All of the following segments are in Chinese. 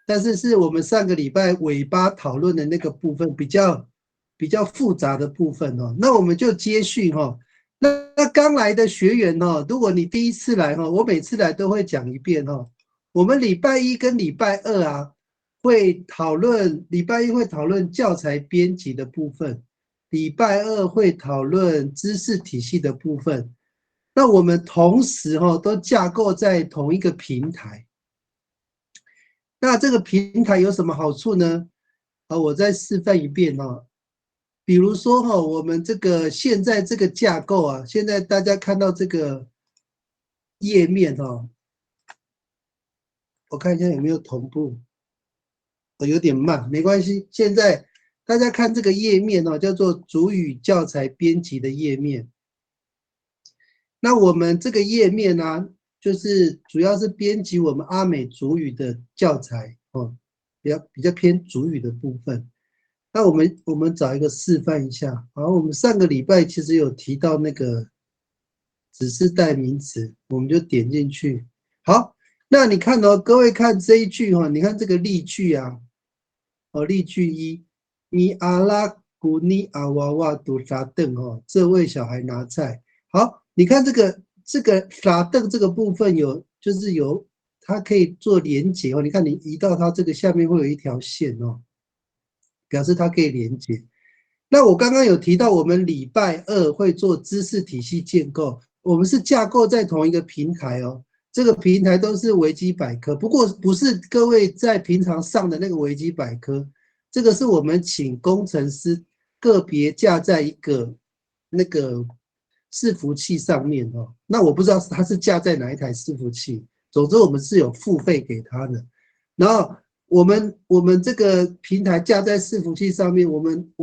但是是我们上个礼拜尾巴讨论的那个部分比较复杂的部分哦。那我们就接续哈。那刚来的学员哦，如果你第一次来哈，我每次来都会讲一遍哈。我们礼拜一跟礼拜二啊，会讨论，礼拜一会讨论教材编辑的部分，礼拜二会讨论知识体系的部分。那我们同时都架构在同一个平台。那这个平台有什么好处呢？我再示范一遍哦。比如说我们这个现在这个架构啊，现在大家看到这个页面我看一下有没有同步。有点慢，没关系。现在大家看这个页面叫做主语教材编辑的页面。那我们这个页面呢，就是主要是编辑我们阿美族语的教材比较偏族语的部分。那我们找一个示范一下。好，我们上个礼拜其实有提到那个指示代名词，我们就点进去。好，那你看各位看这一句你看这个例句啊。例句一，你阿拉古尼阿娃娃读沙凳这位小孩拿菜。好，你看这个沙凳这个部分就是有它可以做连结你看你移到它这个下面会有一条线表示它可以连结。那我刚刚有提到，我们礼拜二会做知识体系建构，我们是架构在同一个平台这个平台都是维基百科，不过不是各位在平常上的那个维基百科，这个是我们请工程师个别架在一个那个伺服器上面那我不知道它是架在哪一台伺服器，总之我们是有付费给他的。然后我们这个平台架在伺服器上面，我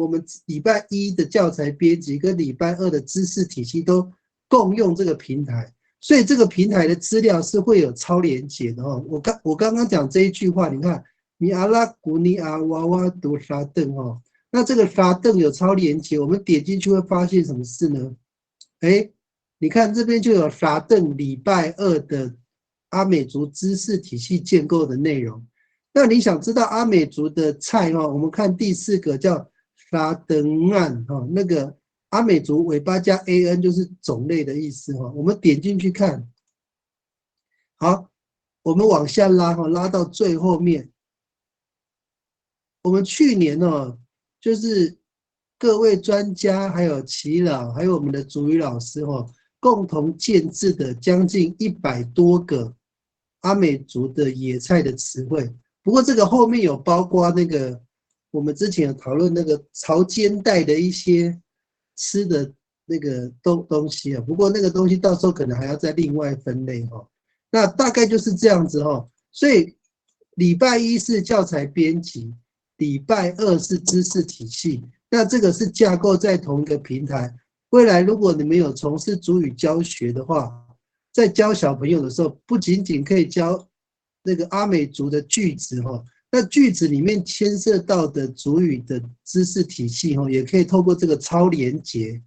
们礼拜一的教材编辑跟礼拜二的知识体系都共用这个平台。所以这个平台的资料是会有超连结的我刚刚讲这一句话，你看，你阿拉古尼阿娃娃读沙凳那这个沙凳有超连结，我们点进去会发现什么事呢？你看这边就有沙凳礼拜二的阿美族知识体系建构的内容。那你想知道阿美族的菜我们看第四个叫沙登案那个。阿美族尾巴加 an 就是种类的意思我们点进去看。好，我们往下拉拉到最后面。我们去年就是各位专家还有耆老还有我们的族语老师共同建制的将近100多个阿美族的野菜的词汇。不过这个后面有包括那个我们之前有讨论那个潮间带的一些吃的那个东西不过那个东西到时候可能还要再另外分类那大概就是这样子所以礼拜一是教材编辑，礼拜二是知识体系，那这个是架构在同一个平台。未来如果你们有从事族语教学的话，在教小朋友的时候，不仅仅可以教那个阿美族的句子那句子里面牵涉到的族语的知识体系也可以透过这个超连结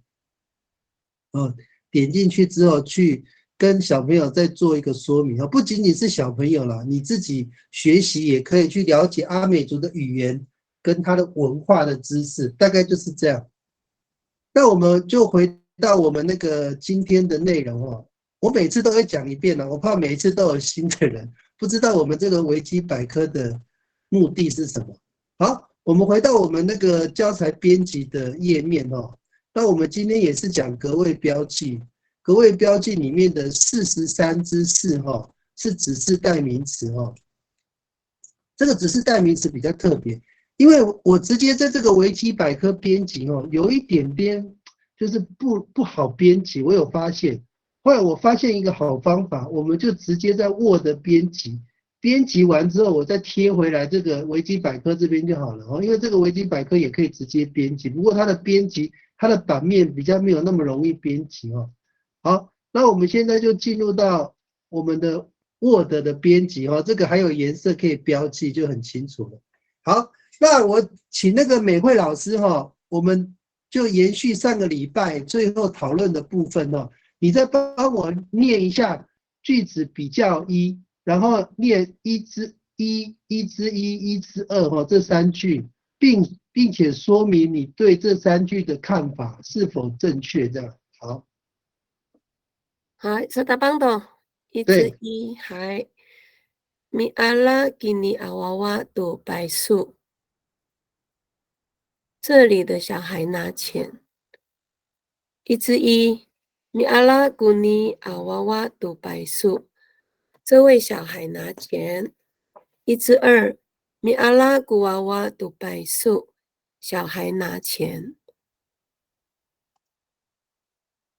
点进去之后去跟小朋友再做一个说明不仅仅是小朋友啦，你自己学习也可以去了解阿美族的语言跟它的文化的知识，大概就是这样。那我们就回到我们那个今天的内容我每次都会讲一遍我怕每一次都有新的人不知道我们这个维基百科的目的是什么。好，我们回到我们那个教材编辑的页面那我们今天也是讲格位标记，格位标记里面的43之4是指示代名词这个指示代名词比较特别，因为我直接在这个维基百科编辑有一点点就是不好编辑，我有发现。后来我发现一个好方法，我们就直接在 Word 编辑，编辑完之后我再贴回来这个维基百科这边就好了因为这个维基百科也可以直接编辑，不过它的编辑它的版面比较没有那么容易编辑好，那我们现在就进入到我们的 Word 的编辑这个还有颜色可以标记就很清楚了。好，那我请那个美惠老师我们就延续上个礼拜最后讨论的部分你再帮我念一下句子比较一，然后念一之一、一之二哈这3句，并且说明你对这3句的看法是否正确，这样好。好，萨达邦多1之1还米阿拉给你阿娃娃赌白树，这里的小孩拿钱。1之1，米阿拉古尼阿娃娃赌白树，这位小孩拿钱。1之2，米阿拉古娃娃赌白树，小孩拿钱。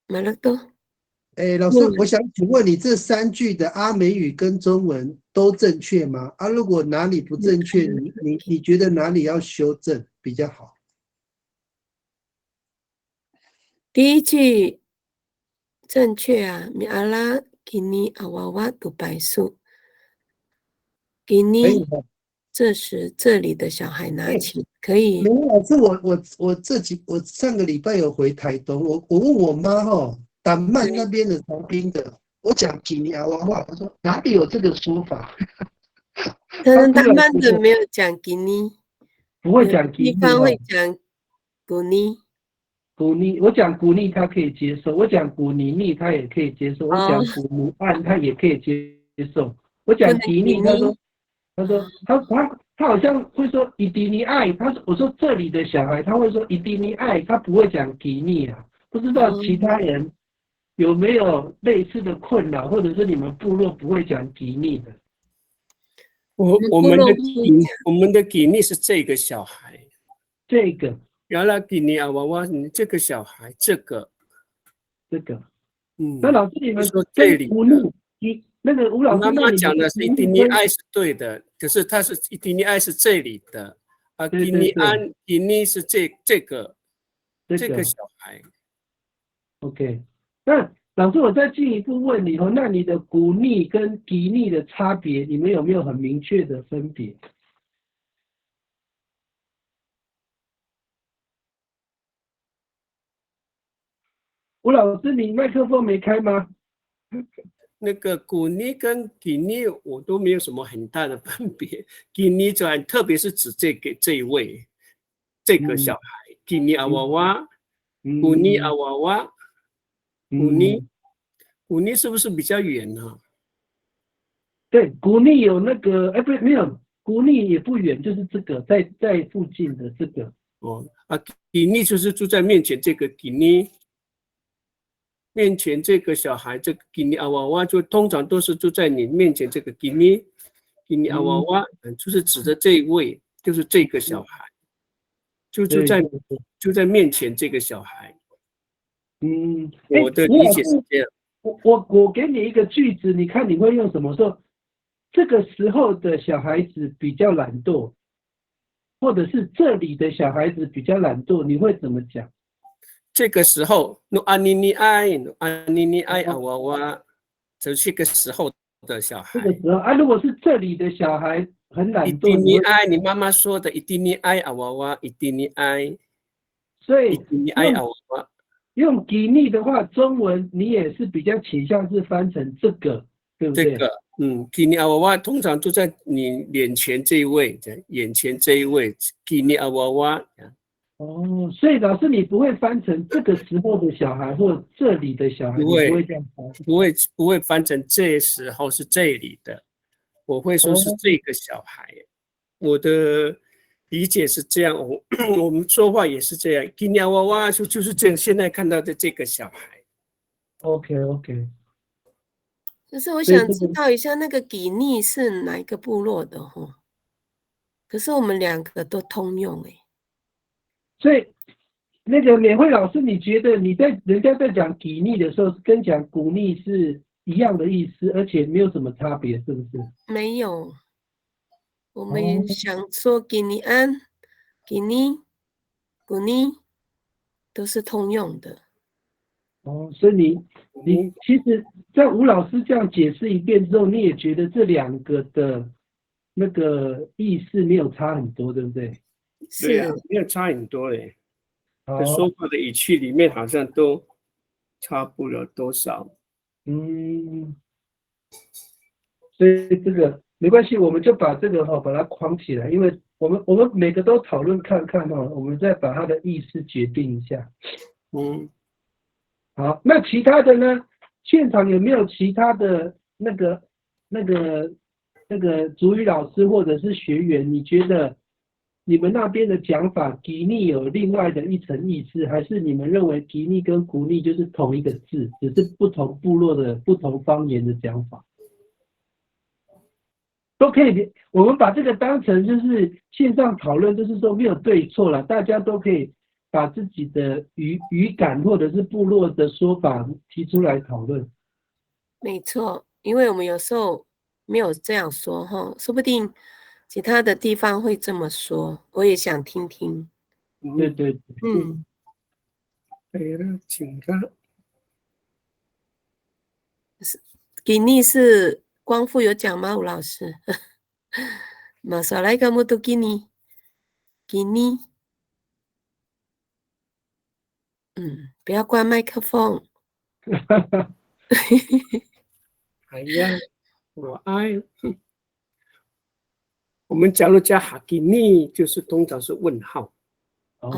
马勒多。老师，我想请问你这3句的阿美语跟中文都正确吗？如果哪里不正确，你觉得哪里要修正比较好？第1句正确啊，米阿拉给你阿娃娃赌白树，给你这时这里的小孩拿钱，可以。没有，老师，我上个礼拜有回台东，我问我妈丹麦那边的长滨的，我讲吉尼阿娃娃，我说哪里有这个说法？丹麦的没有讲给你，不会讲吉尼，地方会讲古尼。古尼，我讲古尼他可以接受，我讲古尼尼他也可以接受，我讲古尼安他也可以接受，我讲吉尼他好像会说伊迪尼爱，我说这里的小孩他会说伊迪尼爱，他不会讲吉尼啊，不知道其他人有没有类似的困扰，或者是你们部落不会讲吉尼的？我们的吉尼是这个小孩，这个。然后吉尼阿娃娃，你这个小孩，这个，那老师你们说这里那个吴老师，妈妈讲的是伊迪尼爱是对的，可是他是伊迪尼爱是这里的啊，吉尼安吉尼是这个小孩。OK， 那老师我再进一步问你那你的古逆跟吉逆的差别，你们有没有很明确的分别？吴老师，你麦克风没开吗？那个古尼跟吉尼我都没有什么很大的分别，吉尼特别是指这一位这个小孩，吉尼阿娃娃，古尼阿娃娃，古尼是不是比较远呢？对，古尼有那个不没有，古尼也不远，就是这个在附近的这个。吉尼就是住在面前这个吉尼。面前这个小孩，这个吉尼阿娃娃就通常都是住在你面前。这个吉尼阿娃娃，就是指的这一位，就是这个小孩，就在面前这个小孩。我的理解是这样。我给你一个句子，你看你会用什么说？这个时候的小孩子比较懒惰，或者是这里的小孩子比较懒惰，你会怎么讲？这个时候，努安妮妮爱阿娃娃，这是个时候的小孩。这个时候如果是这里的小孩很懒惰，一定你爱你妈妈说的，一定你爱阿娃娃，一定你爱。所以一定你爱阿娃娃。用吉尼的话，中文你也是比较倾向是翻成这个，对不对？这个，吉尼阿娃娃通常就在你眼前这一位，吉尼阿娃娃。所以老师你不会翻成这个时候的小孩或这里的小孩，不会这样翻，不会翻成这时候是这里的，我会说是这个小孩。我的理解是这样，我们说话也是这样，吉尼阿娃娃就是这样，现在看到的这个小孩。OK， 就是我想知道一下那个吉尼是哪一个部落的可是我们2个都通用所以那个美惠老师，你觉得人家在讲吉尼的时候，跟讲古尼是一样的意思，而且没有什么差别，是不是？没有，我们想说吉尼安、吉尼、古尼都是通用的。所以你其实，在吴老师这样解释一遍之后，你也觉得这2个的那个意思没有差很多，对不对？对啊，没有差很多嘞。说话的语气里面好像都差不了多少。所以这个没关系，我们就把这个把它框起来，因为我们每个都讨论看看我们再把它的意思决定一下。好，那其他的呢？现场有没有其他的那个主语老师或者是学员？你觉得你们那边的讲法吉利有另外的一层意思，还是你们认为吉利跟古利就是同一个字，只是不同部落的不同方言的讲法？都可以，我们把这个当成就是线上讨论，就是说没有对错了，大家都可以把自己的语感或者是部落的说法提出来讨论。没错，因为我们有时候没有这样说哈，说不定其他的地方会这么说，我也想听听。对对对，对了，请了。给你是光复有讲吗，吴老师？马上来个木都给你，给你。不要关麦克风。哎呀，我爱。我们假如加哈基尼，就是通常是问号。哈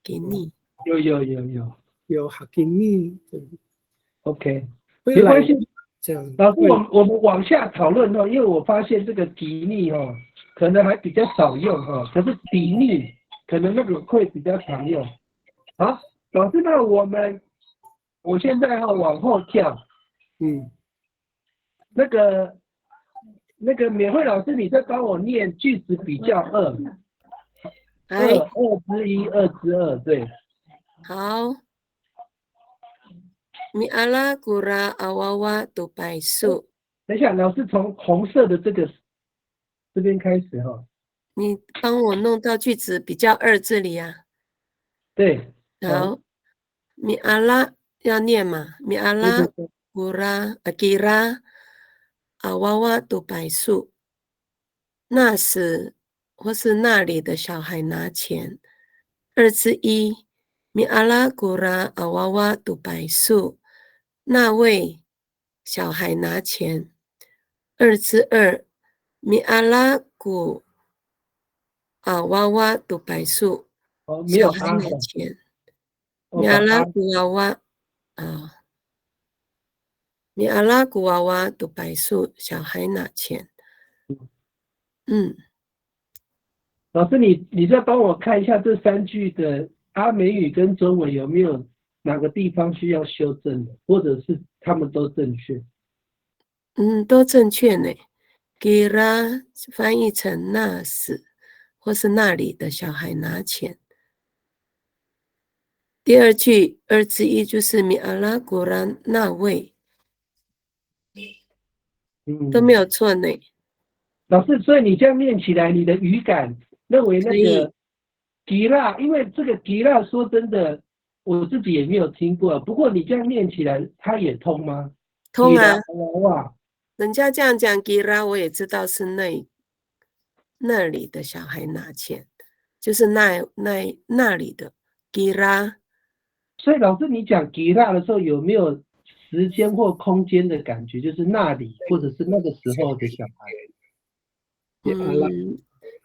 给你。有哈基尼。OK， 没关系。这样，老师，我们往下讨论因为我发现这个底逆可能还比较少用可是底逆可能那个会比较常用。好，老师，那我现在往后跳。那个美惠老师，你再帮我念句子比较2之一，2之2，对。好。米阿拉古拉阿娃娃都白树。等一下，老师从红色的这边开始你帮我弄到句子比较2这里啊。对。好，米阿拉要念嘛？米阿拉古拉阿吉拉阿娃娃都白树。那时或是那里的小孩拿钱。2之1，米阿拉古拉阿娃娃都白树。那位小孩拿钱。2之2，米阿拉古阿娃娃都白树。小孩拿钱。米阿拉古娃娃米阿拉古娃娃都白树，小孩拿钱。老师，你再帮我看一下这3句的阿美语跟中文有没有哪个地方需要修正的，或者是他们都正确？都正确呢。给拉翻译成那时或是那里的小孩拿钱。第2句2之1就是米阿拉古拉那位，都没有错呢。老师，所以你这样念起来，你的语感认为那个吉拉，因为这个吉拉说真的，我自己也没有听过。不过你这样念起来，它也通吗？通啊。哇，人家这样讲吉拉，我也知道是那里的小孩拿钱，就是那里的吉拉。所以老师，你讲吉拉的时候，有没有时间或空间的感觉？就是那里，或者是那个时候的小孩？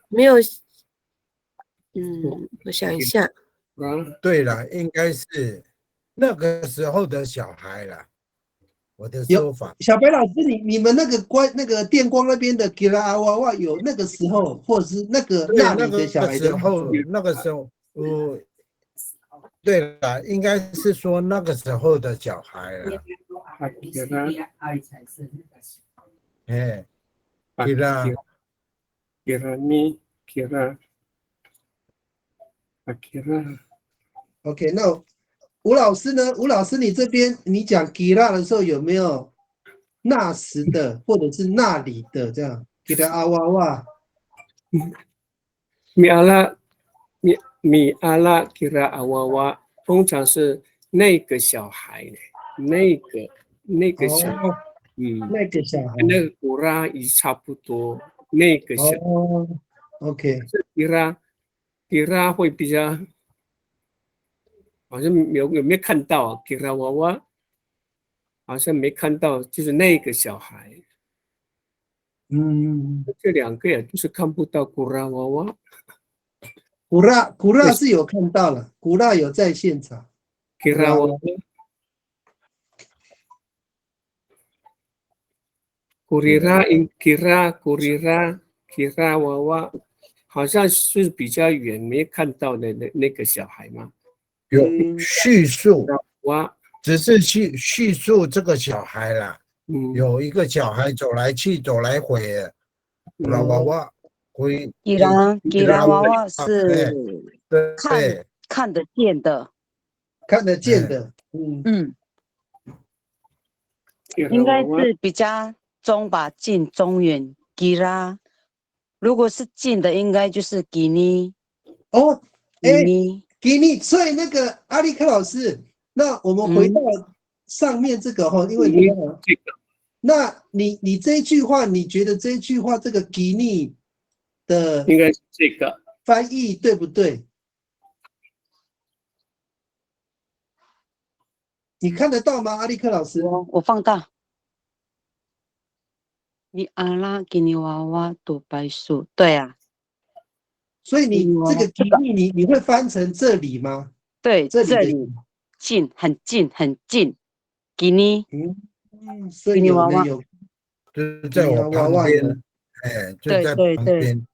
没有。我想一下。对了，应该是那个时候的小孩了。我的说法，小白老师，你们那个电光那边的吉拉阿娃娃有那个时候，或者是那里的小孩的那个时候，对了，应该是说那个时候的小孩了。OK， 那吴老师呢？吴老师，你这边你讲吉拉的时候有没有那时的或者是那里的这样？吉拉阿娃娃。米阿拉吉拉阿娃娃，通常是那个小孩，那个小孩，那个小孩，那个古拉也差不多，那个小孩。OK， 吉拉会比较，好像有没有看到啊？吉拉娃娃好像没看到，就是那个小孩。嗯，这两个呀，就是看不到古拉娃娃。古拉是有看到了，古拉有在现场。吉拉娃娃，古里拉因吉拉娃娃，好像是比较远没看到的那个小孩嘛。有叙述，哇，只是叙述这个小孩啦。有一个小孩走来回的，娃娃会。吉拉娃娃是看得见的，看得见的，应该是比较中吧，近中远。吉拉，如果是近的，应该就是吉尼。哦，吉尼，所以那个阿力克老师，那我们回到上面这个因为你那你这一句话，你觉得这一句话这个吉尼的应该是这个翻译对不对？你看得到吗，阿力克老师？我放大。你阿拉吉尼娃娃多白树，对啊。所以你这个吉尼你会翻成这里吗？对，这里近，很近，很近。吉尼，所以有就是在我旁边，就在旁边。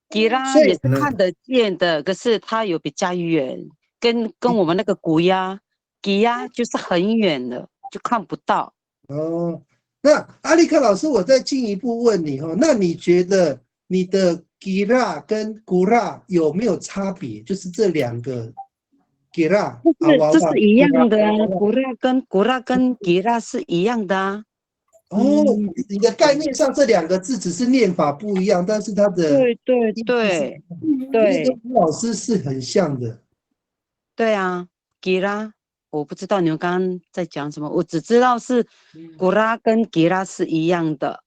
吉拉也是看得见的，可是它有比较远，跟我们那个古鸭，吉鸭就是很远的，就看不到。哦，那阿力克老师，我再进一步问你那你觉得你的吉拉跟古拉有没有差别？就是这两个吉拉，这是一样的啊，古拉跟吉拉是一样的啊。你的概念上这两个字只是念法不一样，但是它的对，跟吴老师是很像的。对啊，吉拉，我不知道你们刚刚在讲什么，我只知道是古拉跟吉拉是一样的。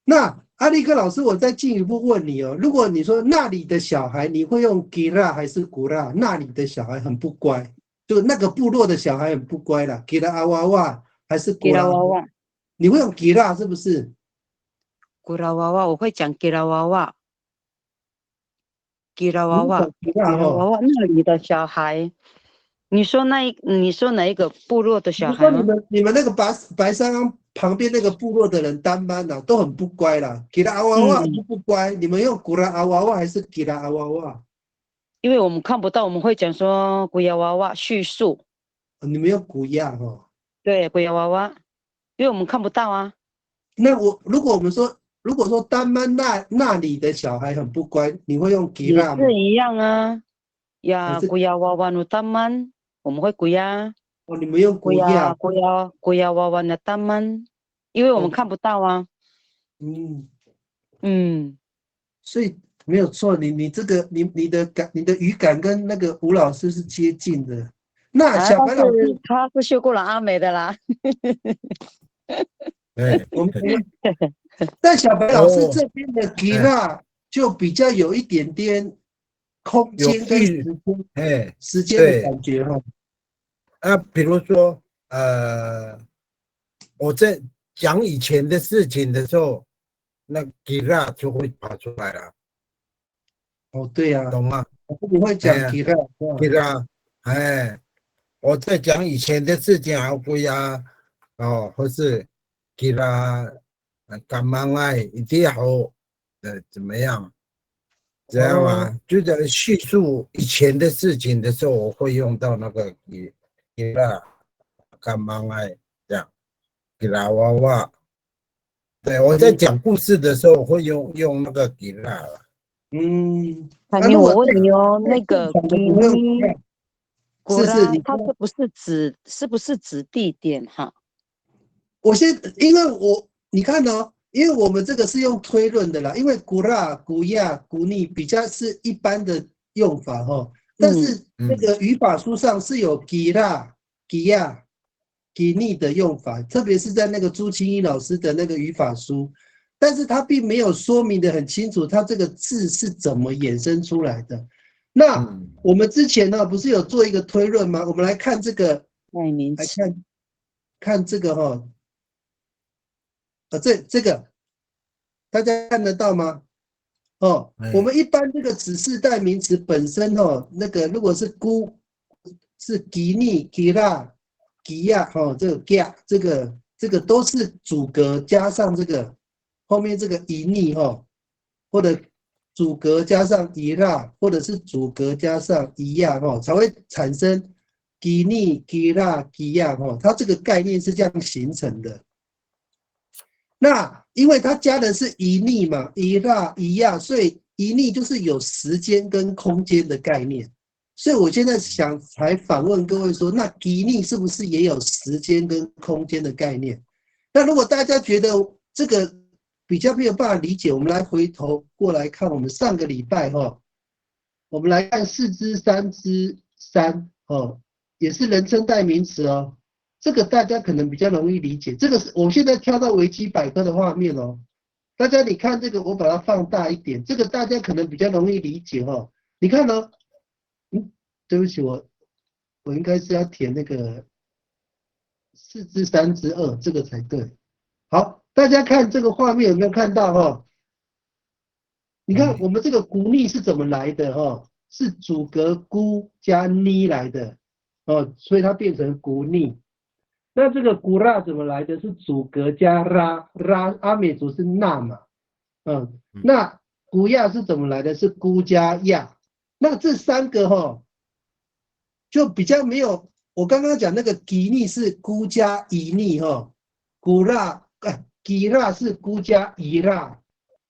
那阿力克老师，我再进一步问你如果你说那里的小孩，你会用吉拉还是古拉？那里的小孩很不乖，就那个部落的小孩很不乖啦，吉拉阿娃娃还是古拉娃娃？你会用吉拉是不是？吉拉娃娃，我会讲吉拉娃娃。吉拉娃娃那里的小孩，你说哪一个部落的小孩吗？你们那个白山冈旁边那个部落的人单班都很不乖啦，吉拉阿娃娃不乖，你们用古拉阿娃娃还是吉拉阿娃娃？因为我们看不到，我们会讲说古亚娃娃叙述。你们用古亚对，古亚娃娃，因为我们看不到啊。那如果说丹班那里的小孩很不乖，你会用吉拉吗？也是一样啊。呀，古亚娃娃的丹班，我们会古亚。你们用古亚娃娃的丹班，因为我们看不到啊。所以没有错，你这个你的语感跟那个吴老师是接近的。那小白老师他是修过了阿美的啦。对，但小白老师这边的吉拉就比较有一点点空间跟时间的感觉比如说我在讲以前的事情的时候，那吉拉就会跑出来了。对呀，懂吗？你会讲吉拉，我在讲以前的事情，还会或是吉拉干嘛一定好怎么样？知道吗？就在叙述以前的事情的时候，我会用到那个吉拉干嘛这样，吉拉娃娃。对，我在讲故事的时候，我会用那个吉拉了。我问你那个吉尼，它是不是指地点哈？因为你看因为我们这个是用推论的啦，因为古拉、古亚、古尼比较是一般的用法但是那个语法书上是有吉拉、吉亚、吉尼的用法，特别是在那个朱清一老师的那个语法书，但是他并没有说明的很清楚，他这个字是怎么衍生出来的。那我们之前不是有做一个推论吗？我们来看这个，来看这个这个大家看得到吗？哦，我们一般这个指示代名词本身哦，那个如果是孤是吉尼、吉拉、吉亚哦，这个加这个都是主格加上这个后面这个伊尼哦，或者主格加上伊拉，或者是主格加上伊亚哦，才会产生吉尼、吉拉、吉亚哦，它这个概念是这样形成的。那因为它加的是一逆嘛，一拉一亚，所以一逆就是有时间跟空间的概念。所以我现在才反问各位说，那一逆是不是也有时间跟空间的概念？那如果大家觉得这个比较没有办法理解，我们来回头过来看我们上个礼拜我们来看4之3之3也是人称代名词哦。这个大家可能比较容易理解，这个是我现在跳到维基百科的画面哦。大家你看这个，我把它放大一点，这个大家可能比较容易理解哦。你看哦，对不起，我应该是要填那个4之3之2这个才对。好，大家看这个画面有没有看到哦？你看我们这个古逆是怎么来的哦？是主格孤加妮来的哦，所以它变成古逆。那这个古拉怎么来的？是主格加拉阿美族是那嘛，那古亚是怎么来的？是孤加亚。那这3个就比较没有，我刚刚讲那个吉逆是孤加伊逆古拉吉拉是孤加伊拉，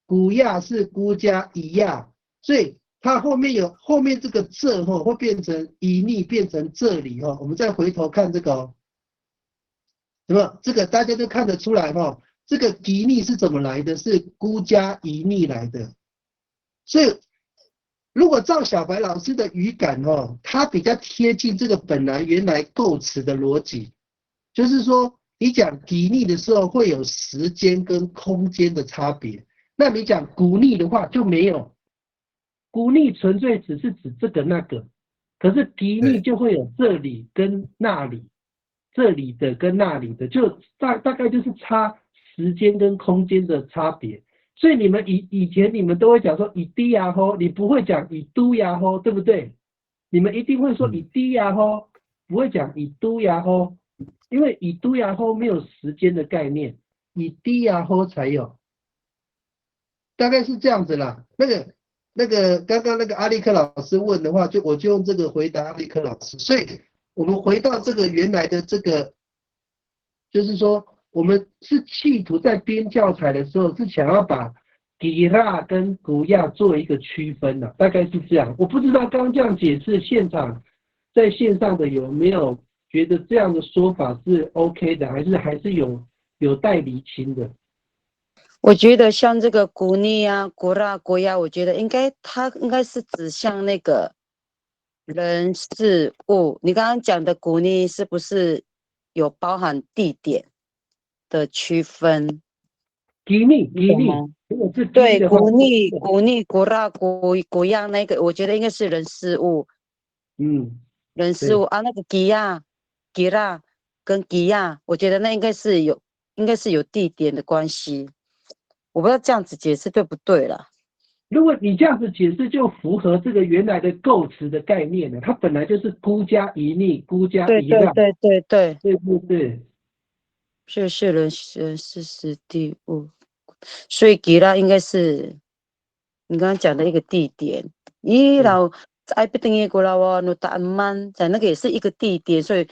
古亚是孤加伊亚，所以它后面这个这会变成伊逆变成这里我们再回头看这个什么？这个大家都看得出来这个吉逆是怎么来的？是孤加伊逆来的。所以，如果照小白老师的语感它比较贴近这个原来构词的逻辑，就是说你讲吉逆的时候会有时间跟空间的差别，那你讲古逆的话就没有，古逆纯粹只是指这个那个，可是吉逆就会有这里跟那里。这里的跟那里的，就大概就是差时间跟空间的差别。所以你们以前你们都会讲说以低呀吼，你不会讲以都呀吼，对不对？你们一定会说以低呀吼，不会讲以都呀吼，因为以都呀吼没有时间的概念，以低呀吼才有。大概是这样子啦。那个刚刚那个阿力克老师问的话，我就用这个回答阿力克老师。所以我们回到这个原来的这个，就是说我们是企图在编教材的时候是想要把吉拉跟古亚做一个区分的，大概是这样。我不知道刚这样解释，现场在线上的有没有觉得这样的说法是 OK 的，还是有待厘清的？我觉得像这个古逆啊、古拉、古亚，我觉得它应该是指向那个人事物。你刚刚讲的古逆是不是有包含地点的区分？吉逆，对，古逆、古拉、古亚那个，我觉得应该是人事物。人事物啊，那个吉拉跟吉亚，我觉得那应该是有地点的关系。我不知道这样子解释对不对啦。如果你这样子解释，就符合这个原来的构词的概念了。它本来就是孤加一逆，孤加一让。对，是人事时地物，所以吉拉应该是你刚刚讲的一个地点。然后在不等于古拉瓦努达曼，在那个也是一个地点，所以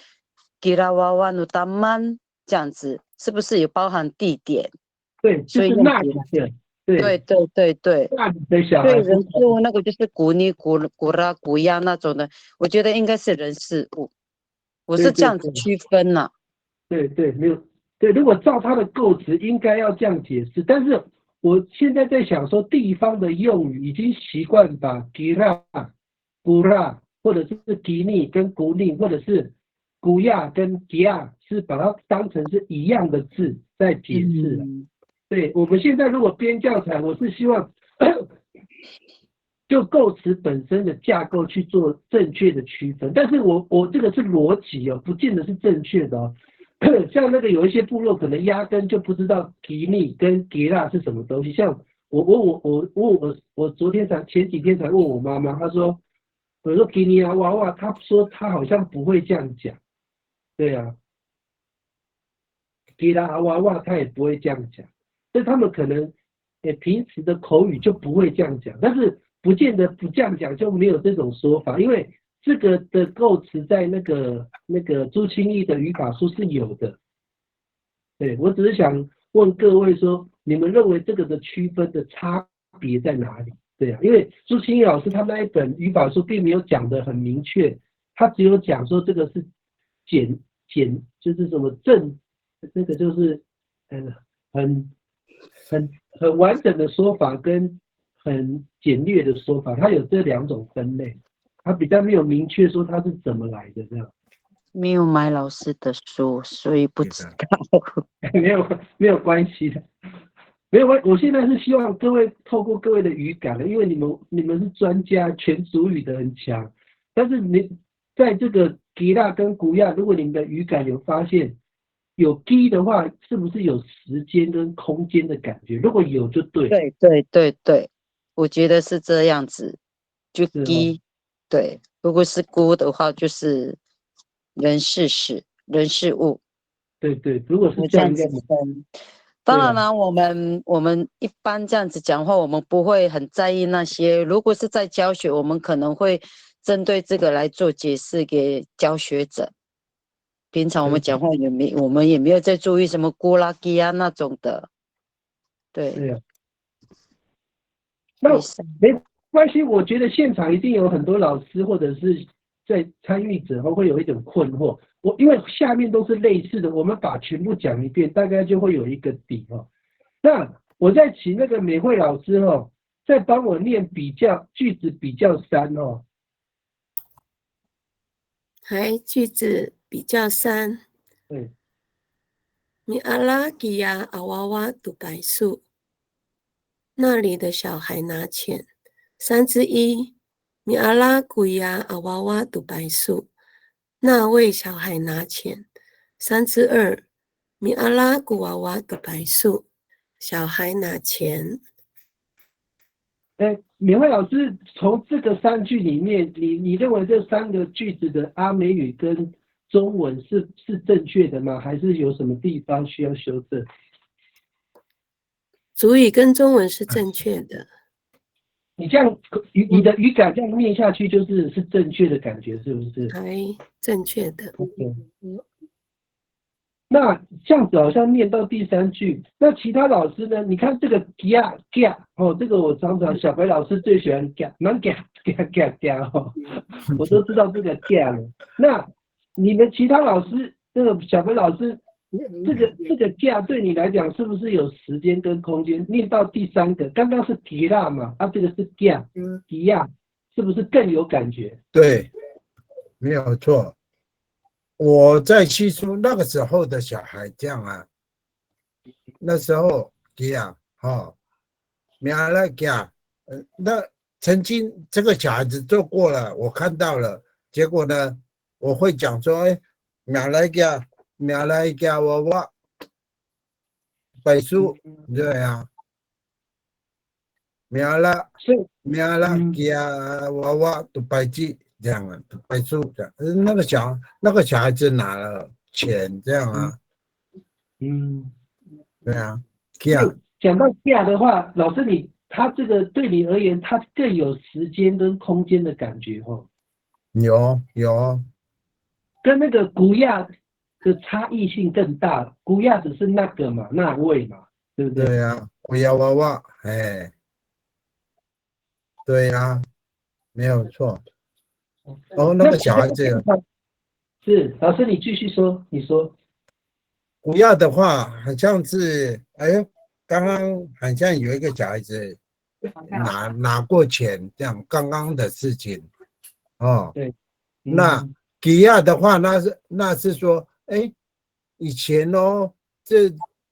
吉拉瓦瓦努达曼这样子，是不是有包含地点？对，就是那里的。对，那里的小孩。对，人事物那个就是古尼、古拉、古亚那种的，我觉得应该是人事物。我是这样子区分啦。对，没有。对，如果照他的构词，应该要这样解释。但是我现在在想说，地方的用语已经习惯把吉拉、古拉，或者是吉尼跟古尼，或者是古亚跟吉亚，是把它当成是一样的字在解释了。对，我们现在如果编教材，我是希望就构词本身的架构去做正确的区分。但是我这个是逻辑不见得是正确的像那个有一些部落可能压根就不知道吉尼跟吉拉是什么东西。像我前几天才问我妈妈，她说我说吉尼啊娃娃，她说她好像不会这样讲。对啊，吉拉啊娃娃她也不会这样讲，所以他们可能平时的口语就不会这样讲，但是不见得不这样讲就没有这种说法，因为这个的构词在那个朱清义的语法书是有的。对，我只是想问各位说，你们认为这个的区分的差别在哪里？对啊，因为朱清义老师他那一本语法书并没有讲得很明确，他只有讲说这个是简就是什么正，这个就是很完整的说法跟很简略的说法，它有这两种分类，它比较没有明确说它是怎么来的这样。没有买老师的书，所以不知道。没有关系的，没有关。我现在是希望各位透过各位的语感的，因为你们是专家，全族语的很强。但是你在这个吉拉跟古亚，如果你们的语感有发现有基的话，是不是有时间跟空间的感觉？如果有就对。对，我觉得是这样子，就是基，对。如果是孤的话，就是人事时、人事物。对，如果是这这样应该样子分。当然了，我们一般这样子讲话，我们不会很在意那些。如果是在教学，我们可能会针对这个来做解释给教学者。平常我们讲话我们也没有在注意什么咕啦基啊那种的。对啊。那没关系，我觉得现场一定有很多老师或者是在参与者会有一种困惑。因为下面都是类似的，我们把全部讲一遍，大概就会有一个底哦。那我再请那个美惠老师哦，再帮我念句子比较3哦。还句子比较3。对。米阿拉吉亚阿娃娃读白树，那里的小孩拿钱。1/3，米阿拉古亚阿娃娃读白树，那位小孩拿钱。2/3，米阿拉古娃娃读白树，小孩拿钱。美惠老师，从这个3句里面，你认为这3个句子的阿美语跟中文是正确的吗？还是有什么地方需要修正？族语跟中文是正确的。你这样你的语感这样念下去，是正确的感觉，是不是？还正确的。那这样子好像念到第3句，那其他老师呢？你看这个 gia 哦，这个我常常小白老师最喜欢 gia 哦，我都知道这个 gia 了。那你们其他老师，这个小白老师，这个 gia 对你来讲是不是有时间跟空间？念到第3个，刚刚是吉拉嘛，这个是 gia 吉亚，是不是更有感觉？对，没有错。我在叙述那个时候的小孩这样啊，那时候吉亚米阿拉吉亚，那曾经这个小孩子做过了，我看到了，结果呢，我会讲说，米阿拉吉亚娃娃背书，对啊，米阿拉吉亚娃娃都白记。这样啊，白书的，那个小孩子拿了钱，这样啊，对啊，讲到价的话，老师他这个对你而言，他更有时间跟空间的感觉哦。有，跟那个古亚的差异性更大，古亚只是那个嘛，那位嘛，对不对？对啊，古亚娃娃，对啊，没有错。那个小孩子是老师，你继续说，你说。古亚的话，好像是，刚刚好像有一个小孩子拿过钱，这样刚刚的事情，哦，对。那吉亚的话，那是说，以前哦，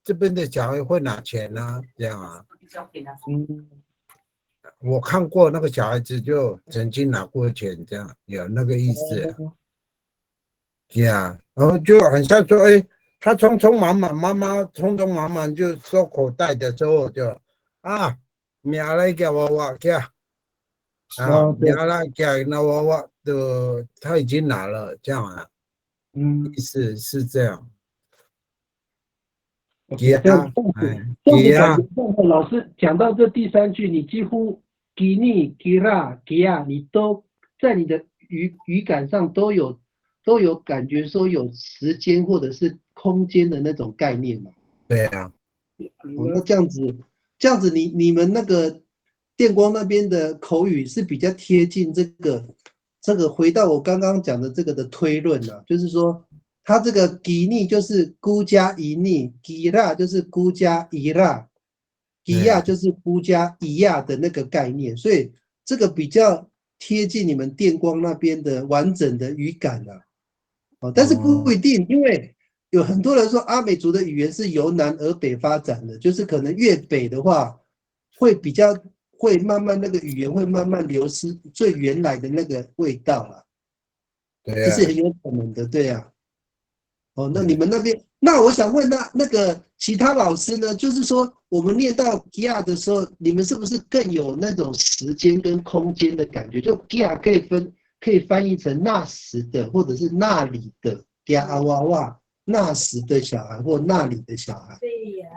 这边的小孩会拿钱啊，这样啊。我看过那个小孩子就曾经拿过钱，这样有那个意思，然后就很像说，他匆匆忙忙，妈妈匆匆忙忙就收口袋的时候就命来给我给命来给那我的他已经拿了，这样啊，意思是这样。这样感觉上老师讲到这第3句，你几乎吉尼、吉拉、吉亚，你都在你的语感上都有感觉说有时间或者是空间的那种概念嘛？对啊。那这样子你们那个电光那边的口语是比较贴近这个回到我刚刚讲的这个的推论啊，就是说。它这个吉尼就是孤加一尼，吉拉就是孤加一拉，吉亚就是孤加一亚的那个概念，所以这个比较贴近你们电光那边的完整的语感啊。但是不一定，因为有很多人说阿美族的语言是由南而北发展的，就是可能越北的话，会慢慢那个语言会慢慢流失最原来的那个味道了。对啊，这是很有可能的，对啊。那你们那边，那我想问那个其他老师呢？就是说，我们念到 gia 的时候，你们是不是更有那种时间跟空间的感觉？就 gia 可以翻译成那时的，或者是那里的 gia 啊哇哇，那时的小孩或那里的小孩。对呀，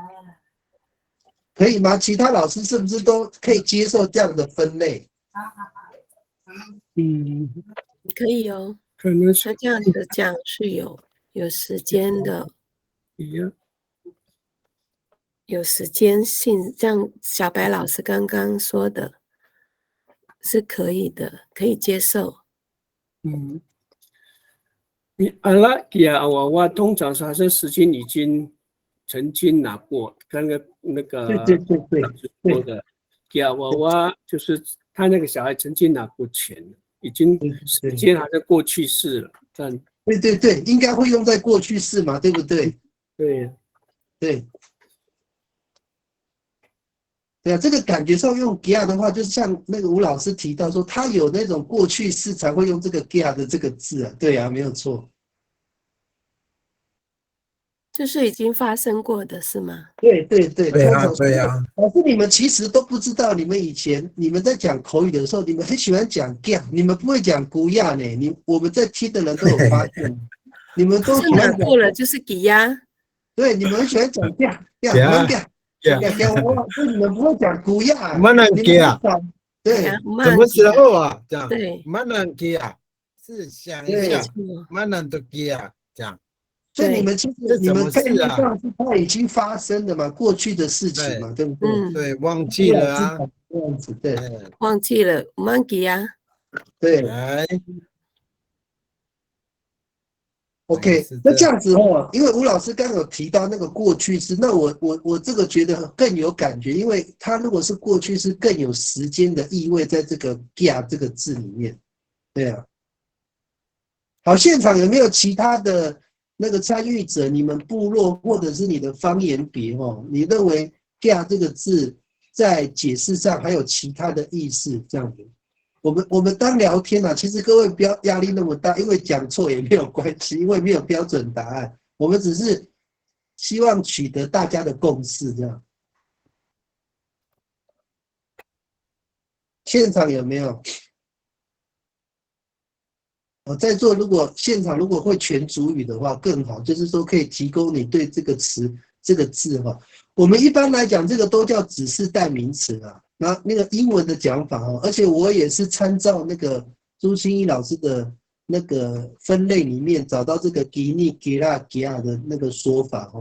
可以吗？其他老师是不是都可以接受这样的分类？可以哦。可能是他这样子讲是有时间的，有时间性，像小白老师刚刚说的，是可以的，可以接受。你阿拉吉亚娃娃通常是还是时间已经曾经拿过，刚刚那个对说的吉亚娃娃就是他那个小孩曾经拿过钱，已经时间还在过去式了，但对，应该会用在过去式嘛，对不对？对啊，这个感觉上用 gia 的话，就像那个吴老师提到说，他有那种过去式才会用这个 gia 的这个字啊，对啊，没有错。就是已经发生过的是吗？对，对啊。老师，你们其实都不知道，你们在讲口语的时候，你们很喜欢讲 gia， 你们不会讲古亚呢。我们在听的人都有发现，你们都喜欢讲过了就是给呀。对，你们很喜欢讲 gia，所以你们不会讲古亚，慢慢给啊。对，什么时候啊？这样。对，慢慢给啊，是想一下，慢慢的给啊，这样。所以你们其实你们概念上是它已经发生的嘛，过去的事情嘛，对不对？对，忘记了啊，这样子，对，忘记了，忘记啊，对。OK， 那这样子因为吴老师刚刚有提到那个过去式，那我这个觉得更有感觉，因为它如果是过去式，更有时间的意味在这个 gia 这个字里面，对啊。好，现场有没有其他的那个参与者？你们部落或者是你的方言别你认为 gia 这个字在解释上还有其他的意思？这样子。我们当聊天其实各位不要压力那么大，因为讲错也没有关系，因为没有标准答案，我们只是希望取得大家的共识，这样。现场有没有？在座现场如果会全族语的话更好，就是说可以提供你对这个词这个字我们一般来讲这个都叫指示代名词啊。那个英文的讲法而且我也是参照那个朱清一老师的那个分类里面找到这个 gini gira gia 的那个说法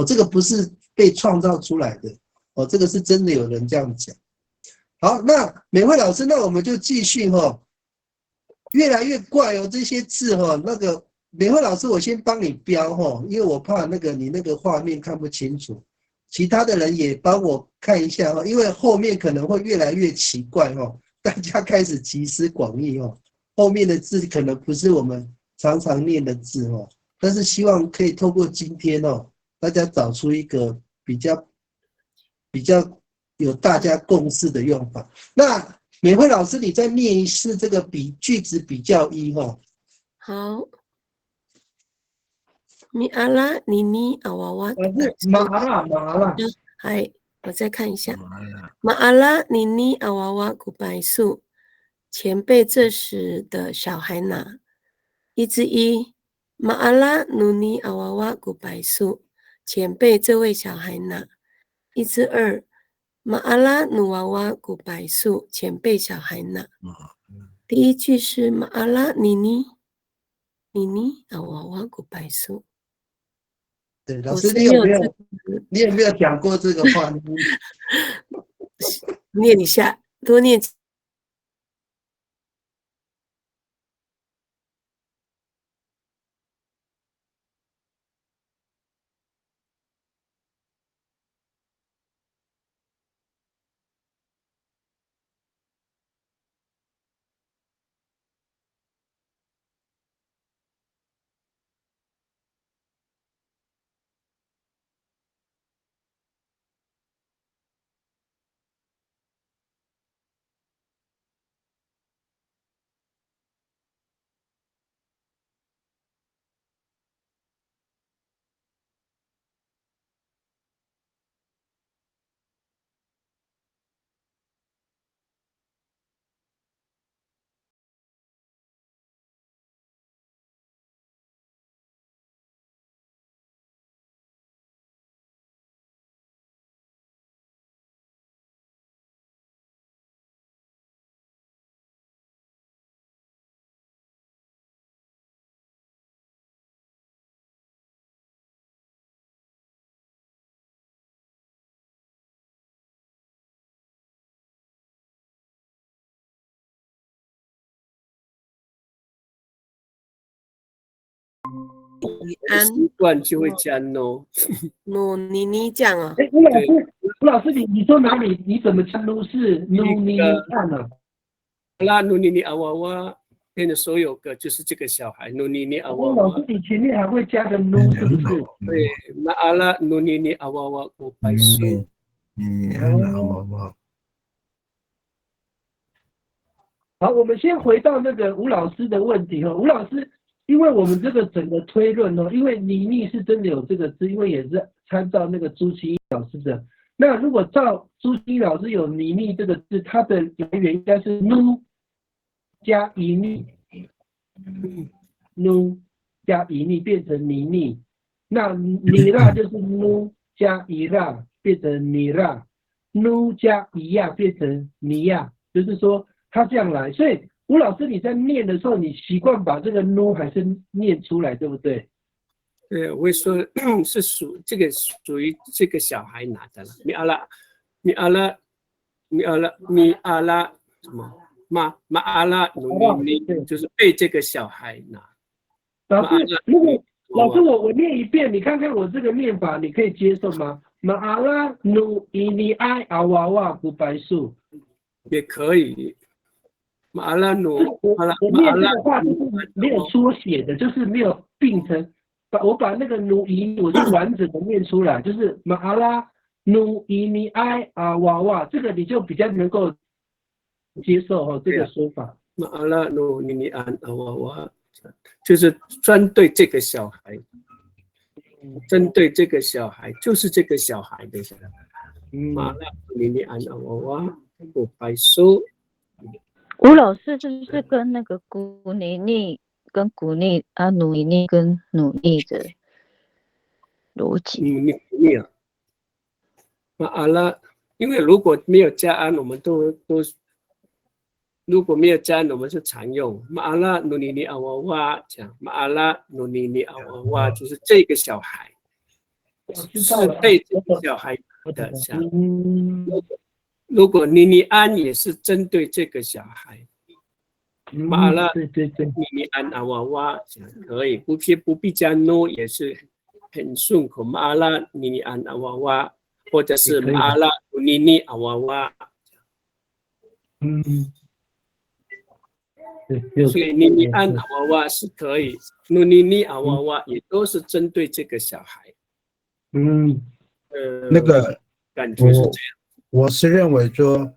这个不是被创造出来的这个是真的有人这样讲。好，那美惠老师，那我们就继续越来越怪这些字那个美惠老师，我先帮你标因为我怕你那个画面看不清楚。其他的人也帮我看一下因为后面可能会越来越奇怪大家开始集思广益后面的字可能不是我们常常念的字但是希望可以透过今天大家找出一个比较有大家共识的用法。那美惠老师，你再念一次这个句子比较一好。米阿拉尼尼阿娃娃，是马啦，嗨，我再看一下。完了，马阿拉尼尼阿娃娃古白树，钱被这时的小孩拿。1:1，马阿拉努尼阿娃娃古白树，钱被这位小孩拿。1:2，马阿拉努娃娃古白树，钱被小孩拿。第一句是马阿拉尼尼阿娃娃古白树。对，老我师是没有这个你有没有讲过这个话？念一下，多念。安习惯就会加 no。努尼尼讲啊，哎，吴老师，你说哪里？你怎么称都是努尼尼看了？拉努尼尼阿娃娃变的所有个就是这个小孩努尼尼阿娃娃老师，。你前面还会加个努，是不是？对，马阿拉努尼尼阿娃娃古白树。好，我们先回到那个吴老师的问题哈。吴老师，因为我们这个整个推论哦，因为泥泞是真的有这个字，因为也是参照那个朱清一老师的。那如果照朱清一老师有泥泞这个字，它的来源应该是 nu 加一泞，nu 加一泞变成泥泞。那泥蜡就是 nu 加一蜡变成泥蜡 ，nu 加一亚变成泥亚，就是说。他这样来，所以吴老师你在念的时候，你习惯把这个 nu 还是念出来，对不对？对，我会说是属于这个小孩拿的了。米阿拉什么？马阿拉努尼尼就是被这个小孩拿。老师，如果老师我念一遍，你看看我这个念法，你可以接受吗？马阿拉努伊尼埃阿娃娃古白树也可以。马阿拉努，我念这个话就是没有缩写的，就是没有并成。我把那个努伊，我是完整的念出来，就是马阿拉努伊尼埃阿娃娃，这个你就比较能够接受哈这个说法。马阿拉努尼尼安阿娃娃，就是针对这个小孩，针对这个小孩，就是这个小孩的小孩。马阿拉努尼尼安阿娃娃，古白树。吴老师是不是跟那个古尼尼跟古尼啊努尼尼跟努尼的逻辑？你啊，马阿拉，因为如果没有加安，我们都如果没有加安，我们是常用马阿拉努尼尼阿娃娃讲马阿拉努尼尼阿娃娃，就是这个小孩是被这个小孩的小孩。如果尼尼安也是针对这个小孩，马阿拉尼尼安阿娃娃可以，不必加 no 也是很顺口。马阿拉尼尼安阿娃娃，或者是马阿拉尼尼阿娃娃。所以尼尼安阿娃娃是可以，努尼尼阿娃娃也都是针对这个小孩。那个感觉是这样。我是认为说，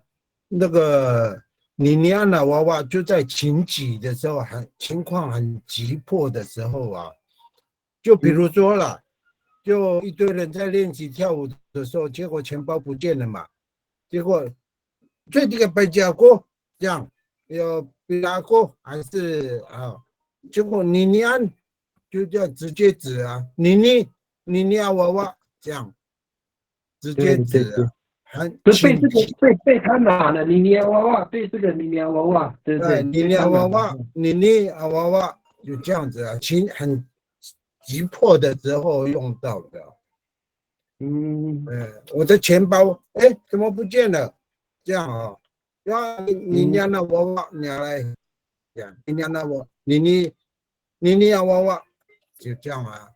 那个尼尼安娜娃娃就在情急的时候，情况很急迫的时候啊，就比如说啦，就一堆人在练习跳舞的时候，结果钱包不见了嘛，结果最这个白家过这样，要比拉过还是啊？结果你按就叫直接指啊，你啊我这样直接指啊，很就被这个被他拿了，你啊娃娃被这个你啊娃娃，对不对？你啊娃娃，你啊娃娃就这样子啊，很急迫的时候用到的。我的钱包怎么不见了？这样啊，你啊那娃娃拿来，这样你啊那我你啊娃娃就这样啊。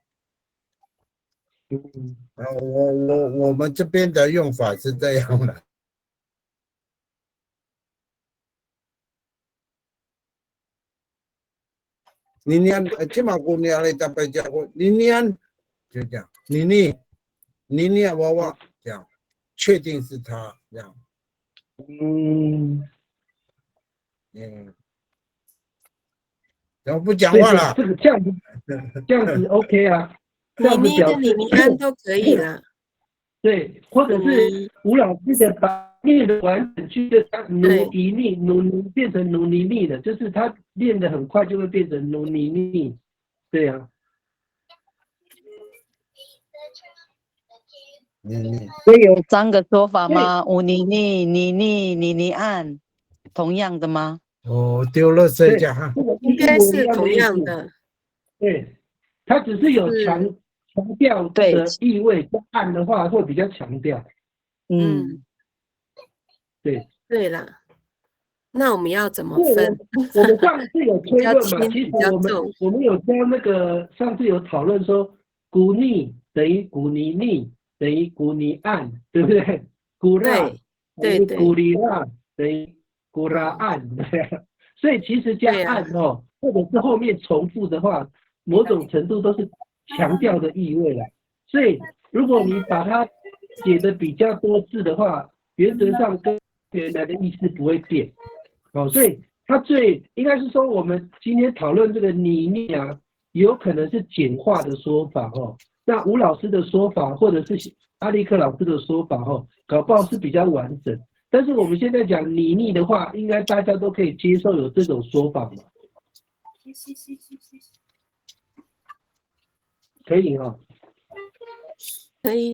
我们这边的用法是这样的。你念起码过年来大白家伙，你念就这样，你念娃娃这样，确定是他这样。然后不讲话了。这个这样子 OK 啊，这样子你跟你按都可以啦。对，或者是吴老师的把念的完整句的努尼尼努变成努尼尼的，就是他练得很快就会变成努尼尼，对啊。所以有3个说法吗？五你按，同样的吗？丢了这家哈，应该是同样的。对，它只是有强调的意味，按的话会比较强调。对。对啦，那我们要怎么分？我们上次有推论嘛，其实我们有教那个上次有讨论说，古尼等于古尼尼等于古尼按，对不对？古拉等于古里拉等于古拉按，对。所以其实加按哦，或者是后面重复的话，某种程度都是强调的意味了。所以如果你把它写的比较多字的话，原则上跟原来的意思不会变。所以它应该是说，我们今天讨论这个你啊，有可能是简化的说法那吴老师的说法，或者是阿力克老师的说法搞不好是比较完整。但是我们现在讲你的话，应该大家都可以接受有这种说法嘛？可以可以。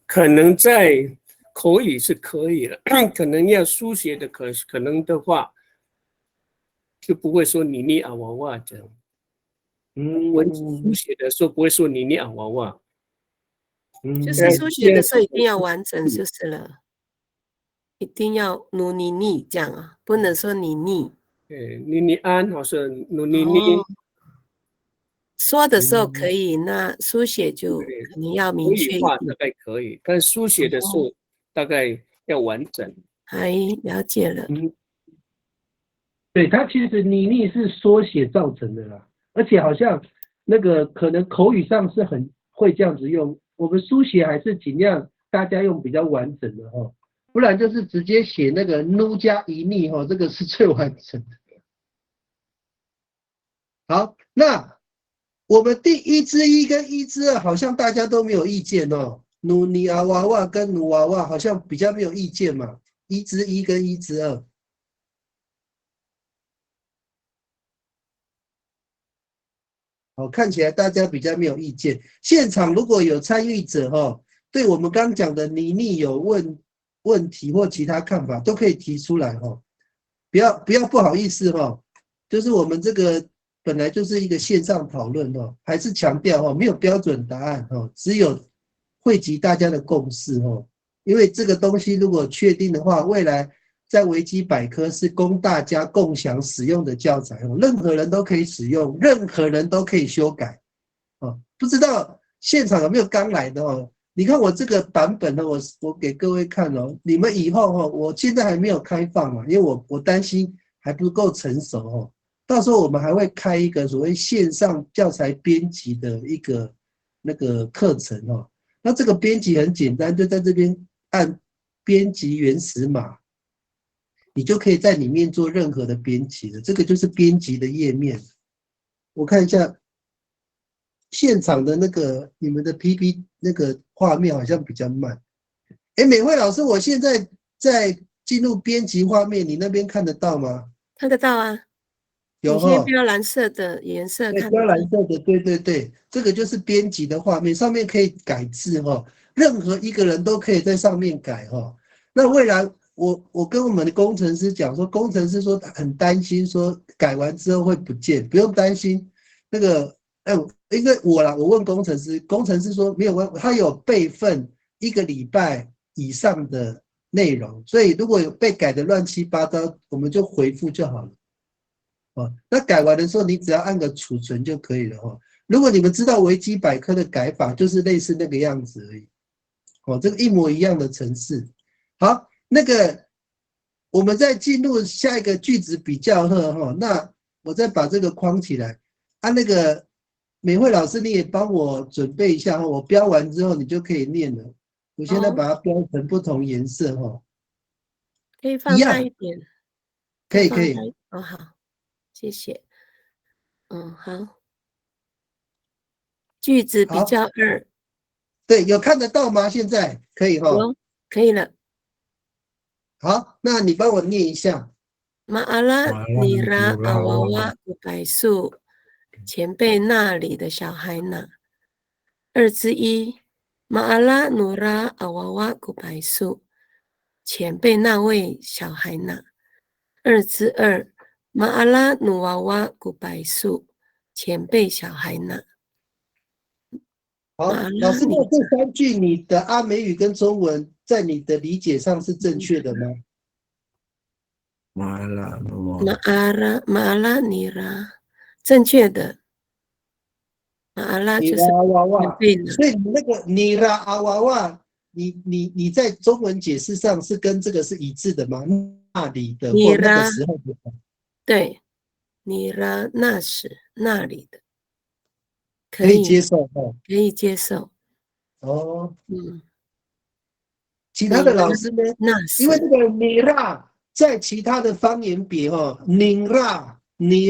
可能在口语是可以了，可能要书写的可能的话，就不会说你啊娃娃这样。文字书写的时候不会说你啊娃娃。就是书写的时候一定要完整就是了。一定要努尼尼这样啊，不能说你尼。你安好像努尼尼。说的时候可以，那书写就可能要明确一点。大概可以，但书写的时候大概要完整。还了解了。对，它其实你是缩写造成的啦，而且好像那个可能口语上是很会这样子用，我们书写还是尽量大家用比较完整的不然就是直接写那个 nu 加一逆这个是最完整的。好，那我们第1之1跟1之2好像大家都没有意见努尼啊娃娃跟努娃娃好像比较没有意见嘛，1之1跟1之2。看起来大家比较没有意见。现场如果有参与者对我们刚讲的你有问题或其他看法，都可以提出来不要不好意思就是我们这个本来就是一个线上讨论还是强调没有标准答案只有汇集大家的共识因为这个东西如果确定的话，未来在维基百科是供大家共享使用的教材任何人都可以使用，任何人都可以修改不知道现场有没有刚来的你看我这个版本我给各位看你们以后我现在还没有开放嘛，因为我担心还不够成熟到时候我们还会开一个所谓线上教材编辑的一个那个课程那这个编辑很简单，就在这边按编辑原始码，你就可以在里面做任何的编辑了。这个就是编辑的页面。我看一下，现场的那个你们的 PP 那个画面好像比较慢。美惠老师，我现在在进入编辑画面，你那边看得到吗？看得到啊。有你现在哈，标蓝色的颜色对，看得到。标蓝色的，对对对，这个就是编辑的画面，上面可以改字哈，任何一个人都可以在上面改哈。那未来我跟我们的工程师讲说，工程师说很担心，说改完之后会不见，不用担心。那个，因为我问工程师，工程师说没有关系，他有备份1个礼拜以上的内容，所以如果有被改的乱七八糟，我们就回复就好了。那改完的时候，你只要按个储存就可以了哈。如果你们知道维基百科的改法，就是类似那个样子而已。这个一模一样的程式。好，那个我们再进入下一个句子比较哈。那我再把这个框起来。那个美惠老师，你也帮我准备一下哈，我标完之后你就可以念了。我现在把它标成不同颜色哈。可以放大一点。可以。哦，好，谢谢。好。句子比较2。对，有看得到吗？现在可以哈。有，可以了。好，那你帮我念一下。Ma'ala nira awawa gubaisu，前辈那里的小孩呢？2之1 Ma'ala nura awawa gubaisu，前辈那位小孩呢？2之2 Ma'ala nuwawa gubaisu，前辈小孩呢？好，老师，那这3句你的阿美语跟中文在你的理解上是正确的吗？马拉尼拉，正确的。马阿拉就是前辈呢。所以你那个尼拉阿娃娃，你在中文解释上是跟这个是一致的吗？那里的或那个时候的。对，尼拉那时那里的。可以接受哈。可以接受。其他的老师呢？因为这个尼拉在其他的方言比尼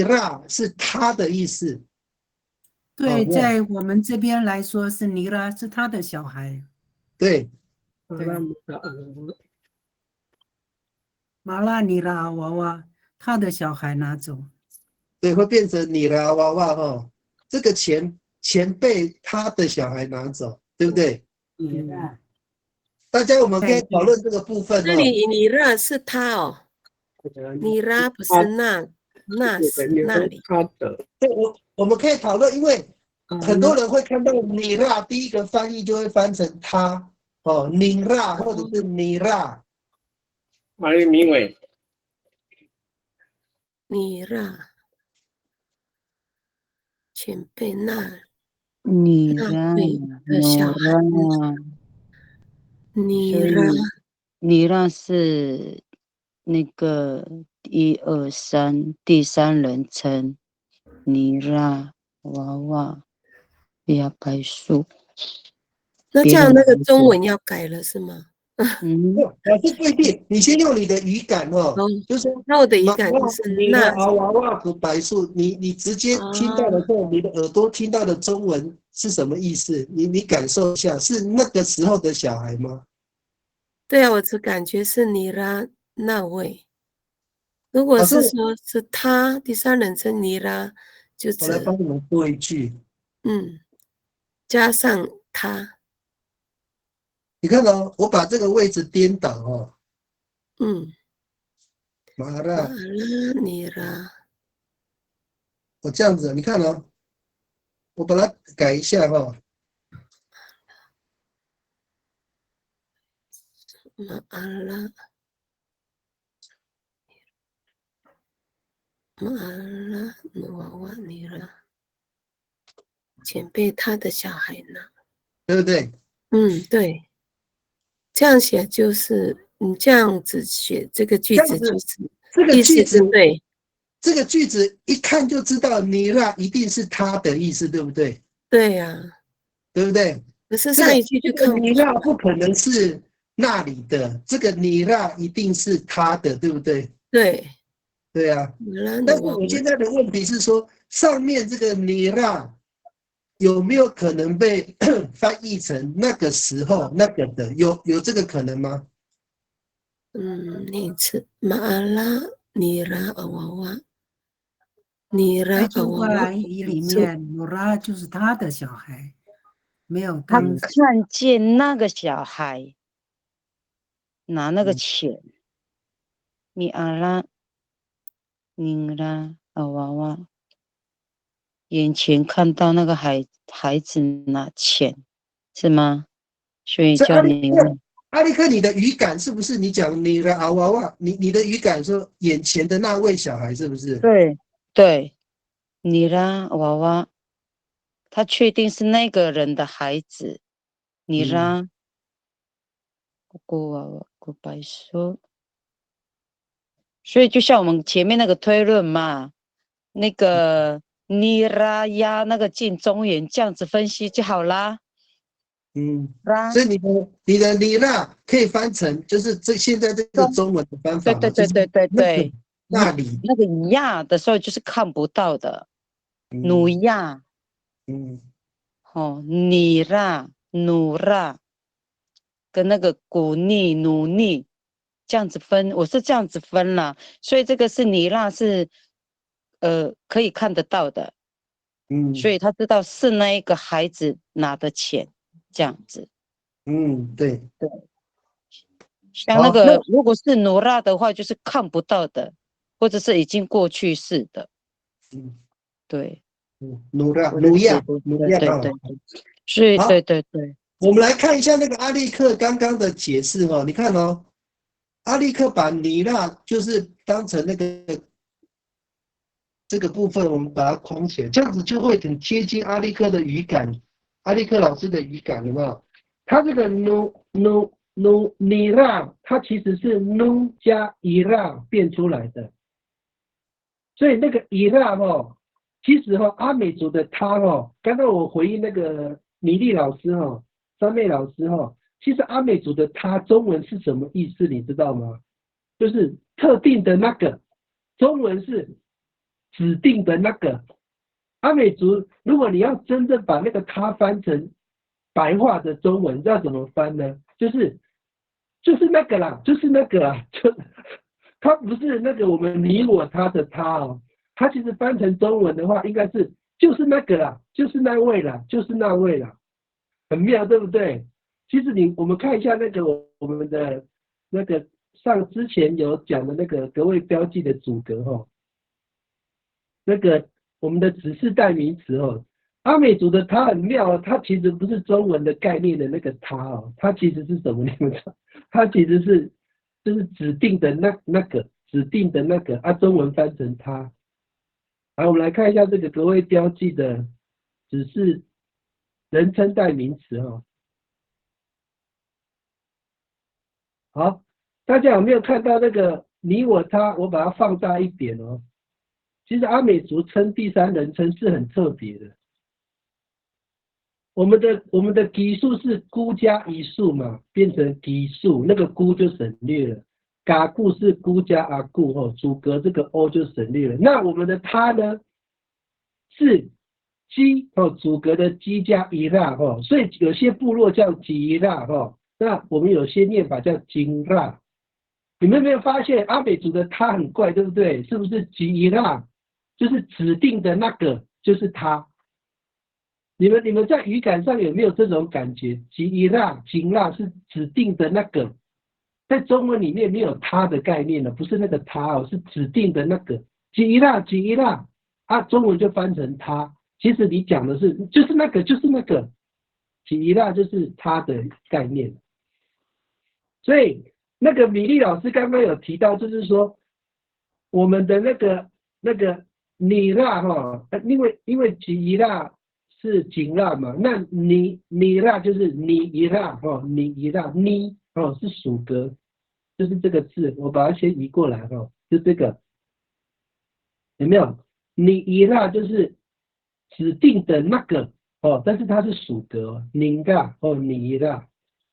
拉是他的意思。对，在我们这边来说是尼拉是他的小孩。对。马拉尼拉娃娃，他的小孩拿走。对，会变成尼拉娃娃哈。这个钱被他的小孩拿走，对不对？大家我们可以讨论这个部分。那里尼拉是他哦，尼拉不是那是那里。对，我们可以讨论，因为很多人会看到尼拉，第一个翻译就会翻成他尼拉或者是尼拉。马丽明伟。尼拉。前辈那尼拉的小孩，尼拉是那个1、2、3第3人称，尼拉娃娃要改数。那这样那个中文要改了是吗？老师不一定，你先用你的语感就是那我的语感就是那娃娃不白树，你直接听到的时候，你的耳朵听到的中文是什么意思？你感受一下，是那个时候的小孩吗？对啊，我只感觉是尼拉那位。如果是说是他第3人称尼拉，就我来帮你们说一句，加上他。你看我把这个位置颠倒马拉尼拉，我这样子，你看我把它改一下马拉努娃娃尼拉，前辈他的小孩呢？对不对？对。这样写就是你这样子写这个句子就是这个句子对，这个句子一看就知道尼拉一定是他的意思，对不对？对呀，对不对？可是上一句就看尼拉不可能是那里的，这个尼拉一定是他的，对不对？对。对啊。但是我现在的问题是说，上面这个尼拉有没有可能被翻译成那个时候那个的？有这个可能吗？念一次，马阿拉尼拉阿娃娃，尼拉在中国阿娃娃来语里面，努拉就是他的小孩，没有他当看见那个小孩拿那个钱，米阿拉尼拉阿娃娃，眼前看到那个孩子拿钱，是吗？所以所以叫你问。阿力克，你的语感是不是你讲你的阿娃娃？你的语感说眼前的那位小孩是不是？对对，你啦，娃娃，他确定是那个人的孩子。你啦，娃娃，白说。所以就像我们前面那个推论嘛，那个你啦呀，那个进中原这样子分析就好啦。所以你的里纳可以翻成就是现在这个中文的翻法嘛，对，那里那个亚的时候就是看不到的，努亚，你啦，努啦，跟那个古逆努逆这样子分，我是这样子分啦，所以这个是你啦是可以看得到的，所以他知道是那一个孩子拿的钱这样子，对。像那个如果是努拉的话，就是看不到的，或者是已经过去式的，对，努亚，对，所以对，我们来看一下那个阿力克刚刚的解释哦，你看哦，阿力克把尼娜就是当成那个这个部分，我们把它框起来，这样子就会很接近阿力克的语感，阿力克老师的语感有没有？他这个尼娜，它其实是努加伊拉变出来的，所以那个伊拉哦，其实阿美族的他刚刚我回应那个米莉老师三妹老师其实阿美族的他中文是什么意思你知道吗？就是特定的那个，中文是指定的那个。阿美族如果你要真正把那个他翻成白话的中文，要怎么翻呢？就是那个啦，就是那个啦，它不是那个我们你我他的他它其实翻成中文的话，应该是就是那个啦，就是那位啦，就是那位啦，很妙，对不对？其实我们看一下那个我们的那个之前有讲的那个格位标记的主格那个我们的指示代名词阿美族的它很妙它其实不是中文的概念的那个它它其实是什么？你们知道？它其实是就是指定的那个指定的那个中文翻成它。好，我们来看一下这个格位标记的指示人称代名词好，大家有没有看到那个你我他？我把它放大一点其实阿美族称第三人称是很特别的。我们的基数是孤加一数嘛，变成基数，那个孤就省略了。嘎固是孤加阿固主格这个 o 就省略了。那我们的他呢是基主格的基加伊拉所以有些部落叫吉伊拉那我们有些念法叫金拉。你们有没有发现阿美族的他很怪，对不对？是不是吉伊拉就是指定的那个就是他？你们在语感上有没有这种感觉？吉伊拉、金拉是指定的那个，在中文里面没有他的概念了，不是那个他是指定的那个。吉伊拉中文就翻成他，其实你讲的是就是那个吉伊拉就是他的概念。所以那个米莉老师刚刚有提到，就是说我们的那个尼拉因为吉伊拉是紧拉嘛，那尼拉就是尼伊拉尼伊拉尼是属格，就是这个字，我把它先移过来就这个有没有？尼伊拉就是指定的那个但是它是属格尼拉尼伊拉。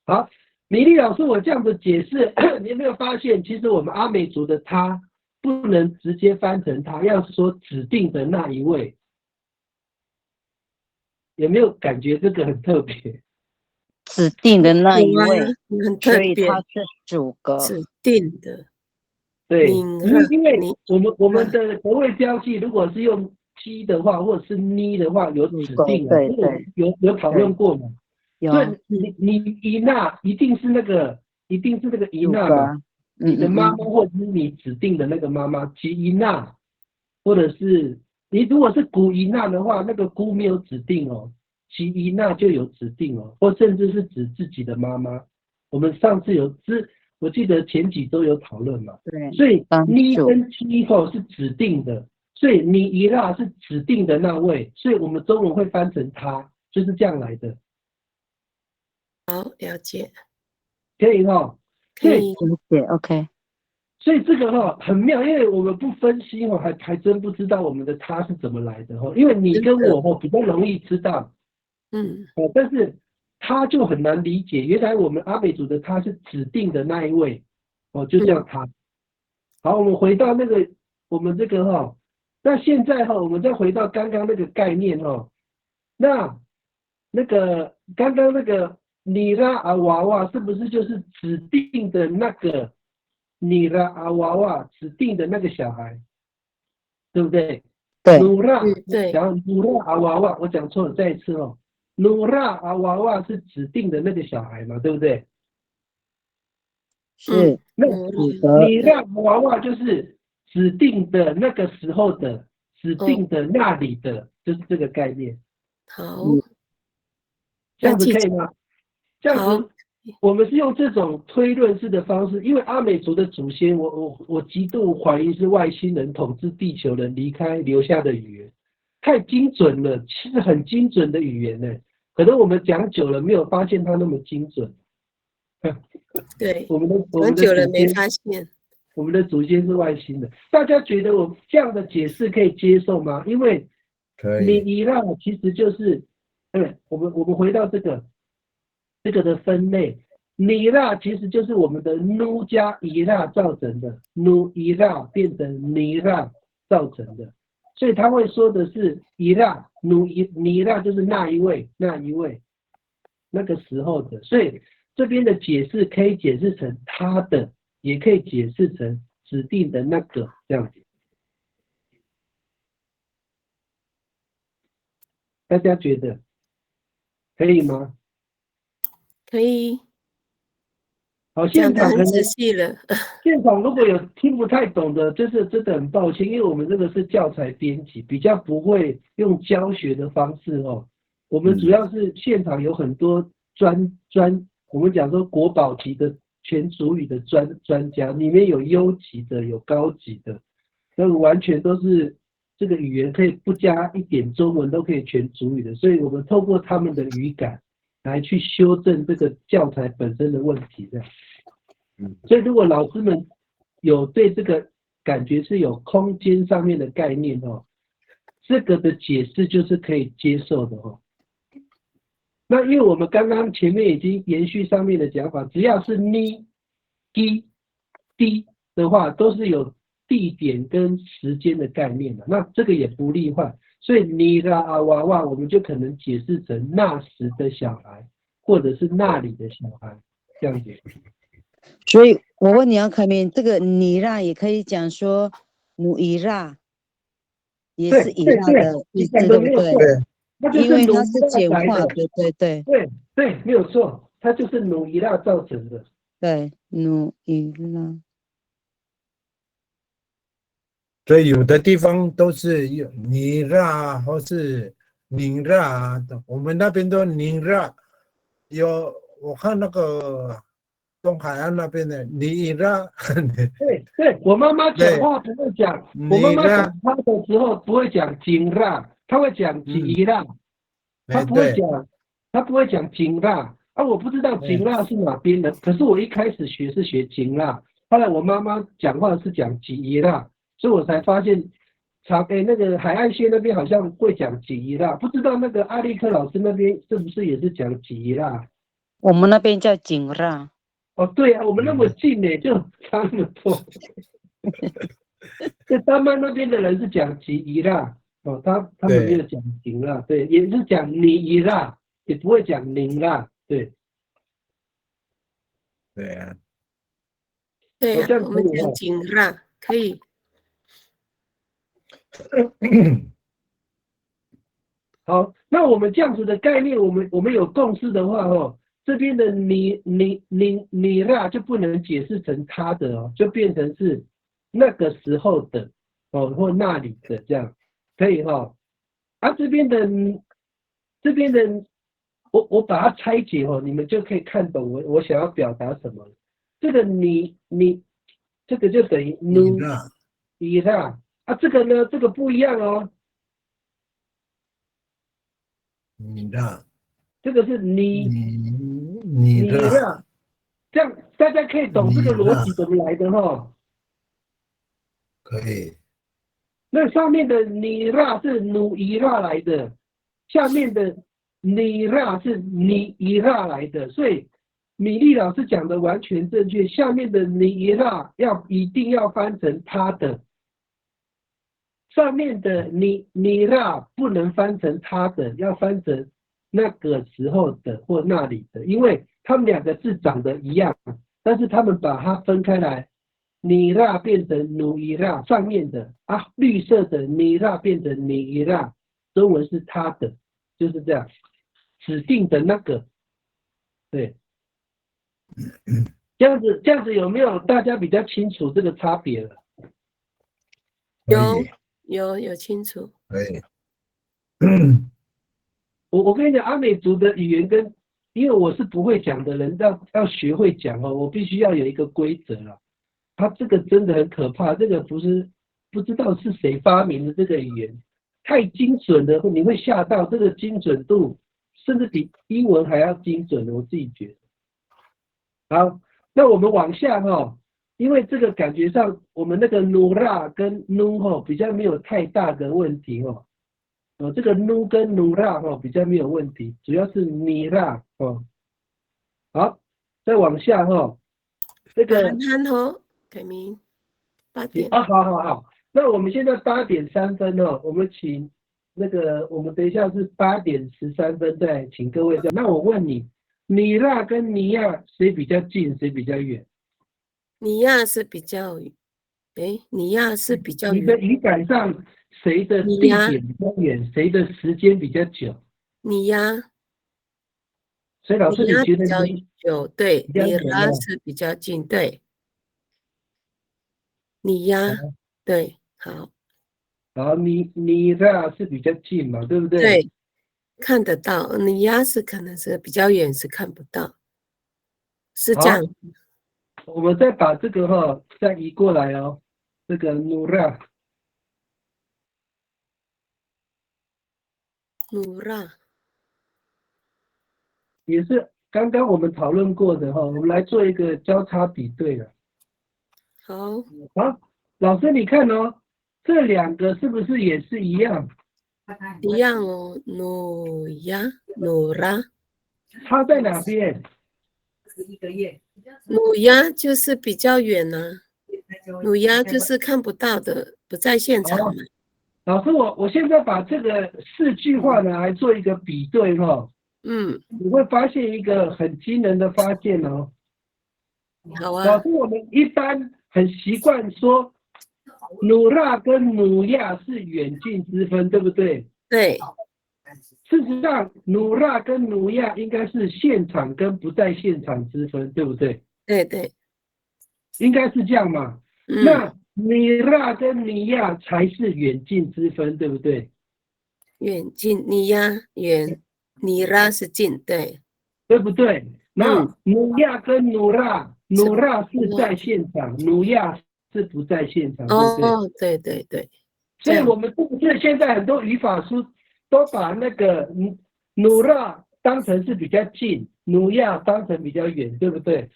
好，米莉老师，我这样子解释，你有没有发现，其实我们阿美族的他不能直接翻成他，要说指定的那一位。有没有感觉这个很特别？指定的那一有啊，位，很特别，所以他是主格。指定的。对，宁让因为你我们的国位标记，如果是用鸡的话，或者是妮的话，有指定啊，这个对对有讨论过嘛？有所以你伊娜一定是那个伊主娜嘛？格，你的妈妈或者是你指定的那个妈妈，吉伊娜，或者是你如果是古伊娜的话，那个姑没有指定哦，吉伊娜就有指定哦，或甚至是指自己的妈妈。我们上次我记得前几周有讨论嘛，对，所以帮助你跟七后是指定的，所以你伊娜是指定的那位，所以我们中文会翻成他，就是这样来的，好了解，可以哈、可以理解 OK。所以这个很妙，因为我们不分析还真不知道我们的他是怎么来的因为你跟我比较容易知道，但是他就很难理解，原来我们阿美族的他是指定的那一位就叫他。好，我们回到那个我们这个那现在我们再回到刚刚那个概念那个刚刚那个尼拉阿娃娃是不是就是指定的那个尼拉阿娃娃指定的那个小孩，对不对？对，努拉，对，讲努拉阿娃娃，我讲错了，再一次努拉阿娃娃是指定的那个小孩嘛，对不对？是那主格，尼拉阿娃娃就是指定的那个时候的，指定的那里的，就是这个概念。好，这样子可以吗？这样子，我们是用这种推论式的方式，因为阿美族的祖先，我极度怀疑是外星人统治地球人离开留下的语言，太精准了，其实很精准的语言呢，可能我们讲久了没有发现它那么精准。对，我们的很久了没发现，我们的祖先是外星的，大家觉得我这样的解释可以接受吗？因为你伊拉其实就是，我们回到这个的分类，尼拉其实就是我们的努加伊拉造成的，努伊拉变成尼拉造成的，所以他会说的是伊拉尼拉就是那一位那个时候的，所以这边的解释可以解释成他的，也可以解释成指定的那个这样子。大家觉得可以吗？可以。好，现场可能讲得很仔细了。现场如果有听不太懂的，就是真的很抱歉，因为我们这个是教材编辑，比较不会用教学的方式我们主要是现场有很多我们讲说国宝级的全族语的专家，里面有优级的，有高级的，那个完全都是这个语言可以不加一点中文都可以全族语的，所以我们透过他们的语感来去修正这个教材本身的问题这样。所以如果老师们有对这个感觉是有空间上面的概念这个的解释就是可以接受的那因为我们刚刚前面已经延续上面的讲法，只要是ni、di、di 的话，都是有地点跟时间的概念的。那这个也不例外，所以尼拉阿娃娃我们就可能解释成那时的小孩，或者是那里的小孩这样子。所以我问你凯明，这个尼拉也可以讲说努伊拉，也是伊拉的意思，对不对？因为它是简化的，对，没有错，它就是努伊拉造成的。对，努伊拉。所以有的地方都是尼拉或是宁拉的，我们那边都宁拉。我看那个东海岸那边的尼拉。对，我妈妈讲话不会讲，我妈妈讲她的时候不会讲金拉，她会讲吉拉。他不会讲金辣我不知道金辣是哪边的，可是我一开始学是学金辣，后来我妈妈讲话是讲吉辣，所以我才发现那个海岸线那边好像会讲吉辣，不知道那个阿力克老师那边是不是也是讲吉辣？我们那边叫金辣。对啊，我们那么近呢，就差那么多。这丹麦那边的人是讲吉辣。哦，他们没有讲行啦，对，也是讲你啦，也不会讲您啦，对。对啊，对呀、这样我们讲可以哦。紧啦，可以。好，那我们这样子的概念，我们有共识的话哦，这边的你啦就不能解释成他的哦，就变成是那个时候的哦，或那里的这样，可以哈、哦。啊，这边的我把它拆解哦，你们就可以看懂我想要表达什么。这个你这个就等于努伊啦啊，这个呢这个不一样哦。你的，这个是你你的，啦，这样大家可以懂这个逻辑怎么来的哈。可以，那上面的你啦是努伊啦来的，下面的你啦是你伊啦来的，所以米粒老师讲的完全正确。下面的你啦一定要翻成他的，上面的你啦不能翻成他的，要翻成那个时候的或那里的，因为他们两个字长得一样，但是他们把它分开来，你啦变成努伊啦，上面的啊绿色的你啦变成你伊啦，中文是他的，就是这样，指定的那个，对，这样子有没有大家比较清楚这个差别了？有清楚。可以，我跟你讲，阿美族的语言跟，因为我是不会讲的人，要学会讲哦，我必须要有一个规则了。它这个真的很可怕，这个不知道是谁发明的这个语言，太精准了，你会吓到，这个精准度甚至比英文还要精准的，我自己觉得。好，那我们往下哈，因为这个感觉上我们那个努拉跟努哈比较没有太大的问题哦。这个努跟努拉哦比较没有问题，主要是你拉哦。好，再往下哈，这个憨头改名8点。啊，好，那我们现在8:03哦，我们请那个我们等一下是8:13再请各位。那我问你，你拉跟尼亚谁比较近，谁比较远？尼亚是比较，尼亚是比较远。你的语感上谁的地点比较远，谁的时间比较久？尼亚，所以老师你觉得比较久，对，比较远尼亚哦是比较近，对。尼亚，对，好，好，你拉是比较近嘛，对不对？对，看得到。尼亚是可能是比较远，是看不到，是这样。我们再把这个再移过来哦，这个努拉也是刚刚我们讨论过的我们来做一个交叉比对了。好，好，老师你看哦，这两个是不是也是一样？一样哦，努亚、努拉。差在哪边？努亚就是比较远呢、努亚就是看不到的，不在现场嘛。老师，我现在把这个4句话呢来做一个比对你会发现一个很惊人的发现哦。好啊。老师，我们一般很习惯说努拉跟努亚是远近之分，对不对？对。事实上，努拉跟努亚应该是现场跟不在现场之分，对不对？对，应该是这样嘛。那尼拉跟尼亚才是远近之分，对不对？远近，尼亚远，尼拉是近，对。对不对？那努亚跟努拉是在现场，努亚是不在现场，对不对？对。所以我们是不是现在很多语法书都把那个努拉当成是比较近，努亚当成比较远，对不对？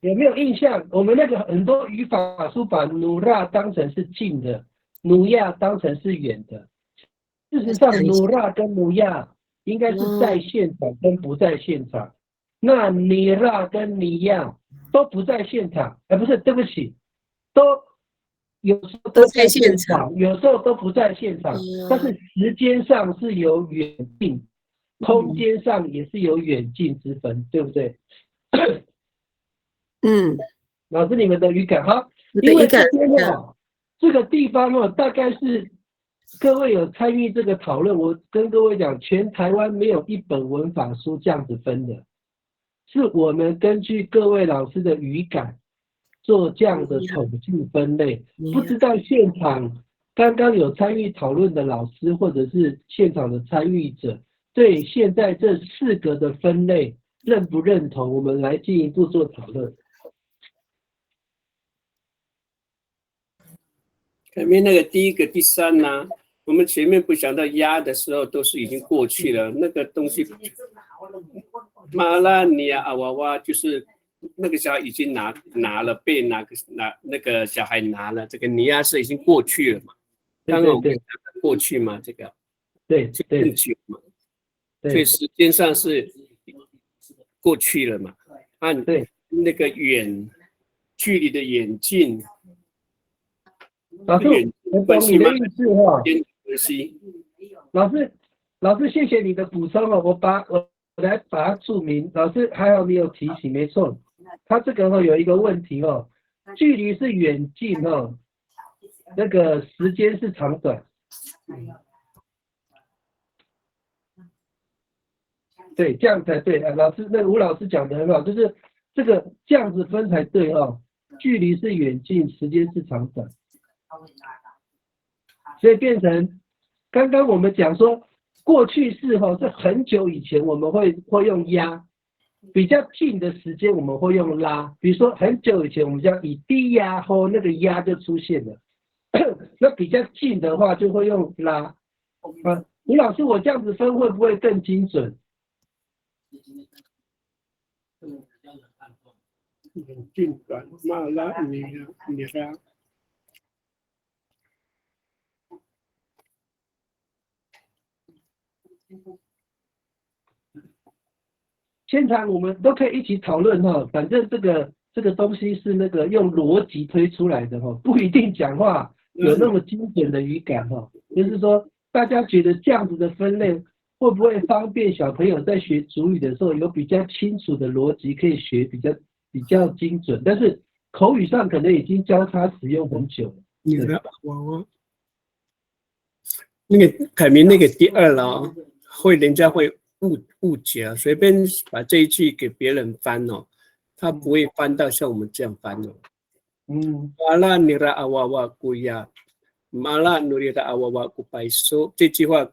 有没有印象？我们那个很多语法书把努拉当成是近的，努亚当成是远的。事实上，努拉跟努亚应该是在现场跟不在现场。那尼拉跟尼亚都不在现场，不是，对不起，有时候都在在现场场，有时候都不在现场，但是时间上是有远近，空间上也是有远近之分，对不对？嗯，老师，你们的语感好，我的语感因为这边这个地方大概是各位有参与这个讨论，我跟各位讲，全台湾没有一本文法书这样子分的，是我们根据各位老师的语感做这样的统计分类。不知道现场刚刚有参与讨论的老师或者是现场的参与者，对现在这4个的分类认不认同？我们来进一步做讨论。前面那个第一个、第三呢，我们前面不想到压的时候都是已经过去了，那个东西，马拉尼亚阿娃娃就是那个小孩已经拿了，被那个小孩拿了，这个尼亚是已经过去了嘛？刚刚我们讲的过去嘛，这个对对更久嘛，所以对时间上是过去了嘛？按对，那个距离的远近。老师，我懂你的意思关系。老师，谢谢你的补充我来把它注明。老师，还好你有提醒，没错，他这个有一个问题距离是远近那个时间是长短。对，这样才对啊。老师，那个吴老师讲的很好，就是这个这样子分才对距离是远近，时间是长短。所以变成刚刚我们讲说过去式是很久以前我们会用压，比较近的时间我们会用拉，比如说很久以前我们叫以低压后，那个压就出现了。那比较近的话就会用拉。吴老师，我这样子分会不会更精准？近短马拉尼拉。现场我们都可以一起讨论反正这个东西是那个用逻辑推出来的不一定讲话有那么精准的语感就是说大家觉得这样子的分类会不会方便小朋友在学主语的时候有比较清楚的逻辑可以学比较精准，但是口语上可能已经交叉使用很久了。你的娃娃，那个凯明那个第二了人家会误解随便把这一句给别人翻他不会翻到像我们这样翻马拉尼拉阿娃娃古亚，马拉努里的阿娃娃古白说这句话，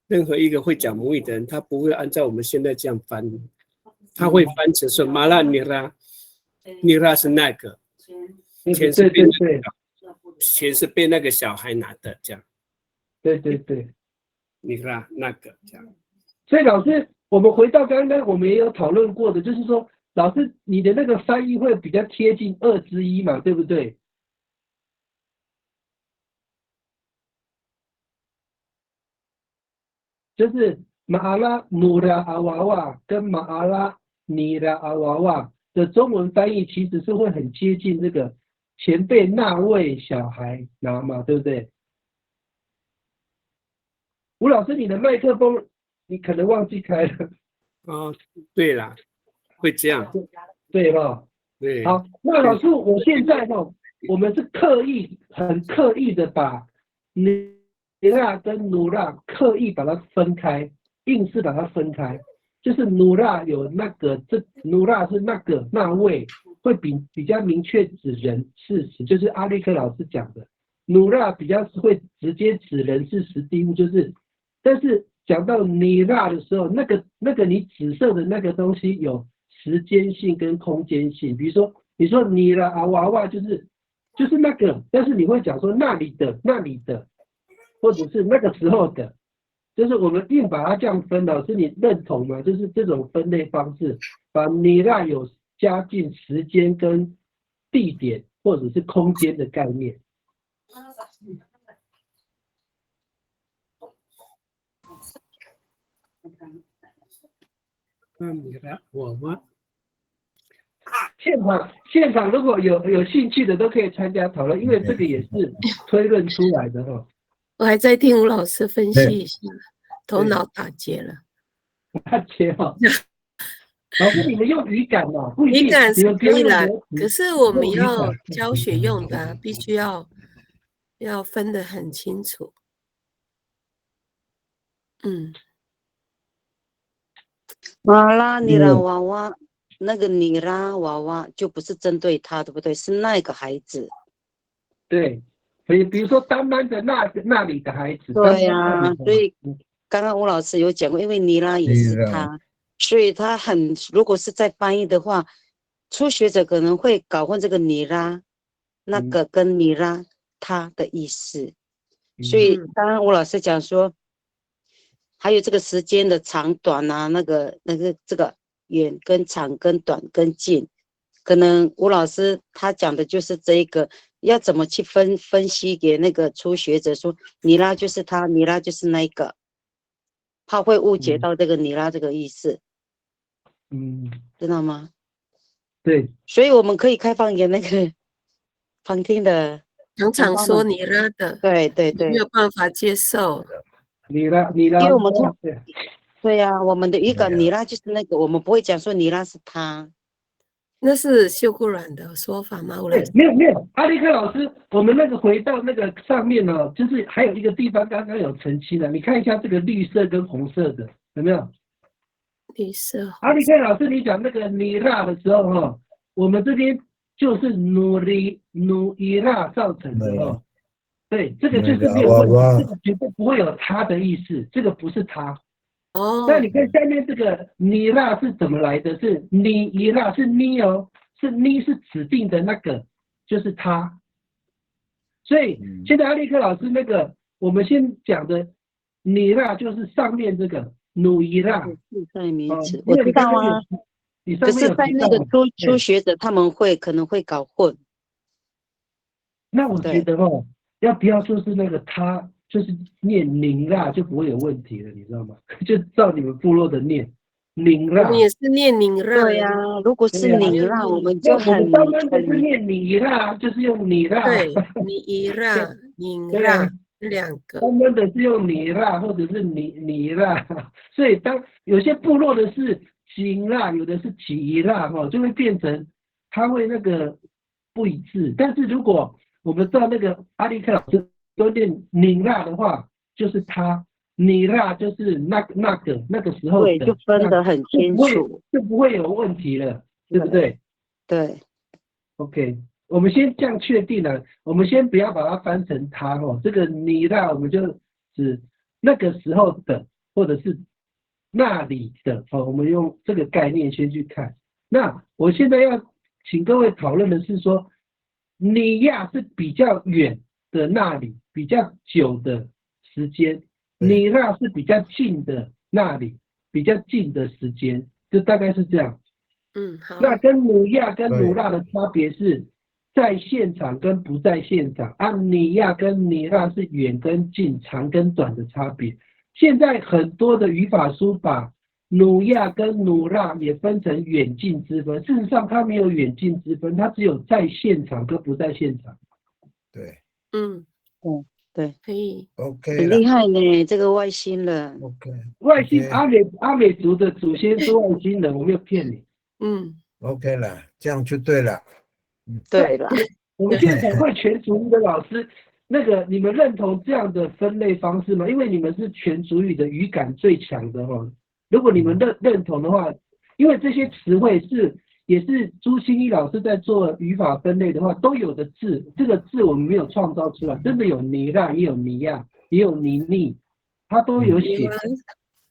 任何一个会讲母语的人，他不会按照我们现在这样翻，他会翻成说马拉尼拉，尼拉是那个，钱是被那个小孩拿的这样。对，尼拉那个这样。所以老师，我们回到刚刚我们也有讨论过的，就是说，老师你的那个翻译会比较贴近2之1嘛，对不对？就是马阿拉努拉阿娃娃跟马阿拉尼拉阿娃娃的中文翻译其实是会很接近这个前辈那位小孩拿嘛，对不对？吴老师，你的麦克风你可能忘记开了。对啦，会这样。对对。好，那老师，我现在我们是很刻意的把尼拉跟努拉刻意把它分开，硬是把它分开。就是努拉有那个，努拉是那位，会比较明确指人事实，就是阿力克老师讲的。努拉比较会直接指人事实地物，就是，但是讲到尼拉的时候，那个你紫色的那个东西有时间性跟空间性，比如说你说尼拉阿娃娃就是那个，但是你会讲说那里的，或者是那个时候的，就是我们硬把它这样分，老师你认同吗？就是这种分类方式，把尼拉有加进时间跟地点或者是空间的概念。尼拉娃娃。现场如果有兴趣的都可以参加讨论，因为这个也是推论出来的哦。我还在听吴老师分析一下，头脑打结了。打结哦。老师，你们用语感哦，不一定，语感是你们不要可以啦，用逻辑可是我们用语感要教学用的啊，必须要分得很清楚。马拉尼拉娃娃，那个尼拉娃娃就不是针对他，对不对？是那个孩子。对，比如说丹丹的那里的孩子。对呀，所以刚刚吴老师有讲过，因为尼拉也是他，所以他如果是在翻译的话，初学者可能会搞混这个尼拉，那个跟尼拉他的意思。所以刚刚吴老师讲说，还有这个时间的长短啊，这个远跟长跟短跟近，可能吴老师他讲的就是这一个，要怎么去分析给那个初学者说，尼拉就是他，尼拉就是那个，怕会误解到这个尼拉这个意思，知道吗？对，所以我们可以开放给那个旁听的，常常说尼拉的，对，没有办法接受。尼拉，因为我们对呀，我们的语感尼拉就是那个，我们不会讲说尼拉是他。那是秀姑峦的说法吗？没有，阿力克老师，我们那个回到那个上面呢，就是还有一个地方刚刚有澄清了，你看一下这个绿色跟红色的有没有？绿色。阿力克老师，你讲那个尼拉的时候哈，我们这边就是努伊拉造成的哦。对，这个就是没有问题，这个绝对不会有他的意思，这个不是他。哦。那你看下面这个尼拉是怎么来的？是尼伊拉，是尼哦，是尼是指定的那个，就是他。所以现在阿力克老师那个，我们先讲的尼拉就是上面这个努伊拉。自在名词，我知道啊。可是在那个初学者他们可能会搞混。那我觉得哦，要不要就是那个他，就是念宁啦，就不会有问题了，你知道吗？就照你们部落的念宁啦。我们也是念宁啦。对呀，如果是宁啦，我们就很。我们是念尼啦，就是用尼啦。对，尼啦、宁啦两个。他们的是用尼啦，或者是尼啦，所以当有些部落的是金啦，有的是吉啦，就会变成它会那个不一致。但是如果我们照那个阿力克老师都念宁啦的话，就是他尼啦就是那个时候的，对，就分得很清楚，就不会有问题了，对不对？对。OK， 我们先这样确定了，我们先不要把它翻成他哦，这个尼啦我们就指那个时候的，或者是那里的哦，我们用这个概念先去看。那我现在要请各位讨论的是说，尼亚是比较远的那里，比较久的时间；尼拉是比较近的那里，比较近的时间，就大概是这样。好。那跟努亚跟努拉的差别是在现场跟不在现场，尼亚跟尼拉是远跟近、长跟短的差别。现在很多的语法书把努亚跟努拉也分成远近之分，事实上它没有远近之分，它只有在现场跟不在现场。对，对，可以 ，OK， 很厉害呢，这个外星人。OK， 外星阿美族的祖先是外星人，我没有骗你。OK 了，这样就对了。对了，我们现场会全族语的老师，那个你们认同这样的分类方式吗？因为你们是全族语的语感最强的哦。如果你们认同的话，因为这些词汇也是朱清一老师在做语法分类的话都有的字，这个字我们没有创造出来，真的有尼拉，也有尼亚，也有尼尼，他都有写。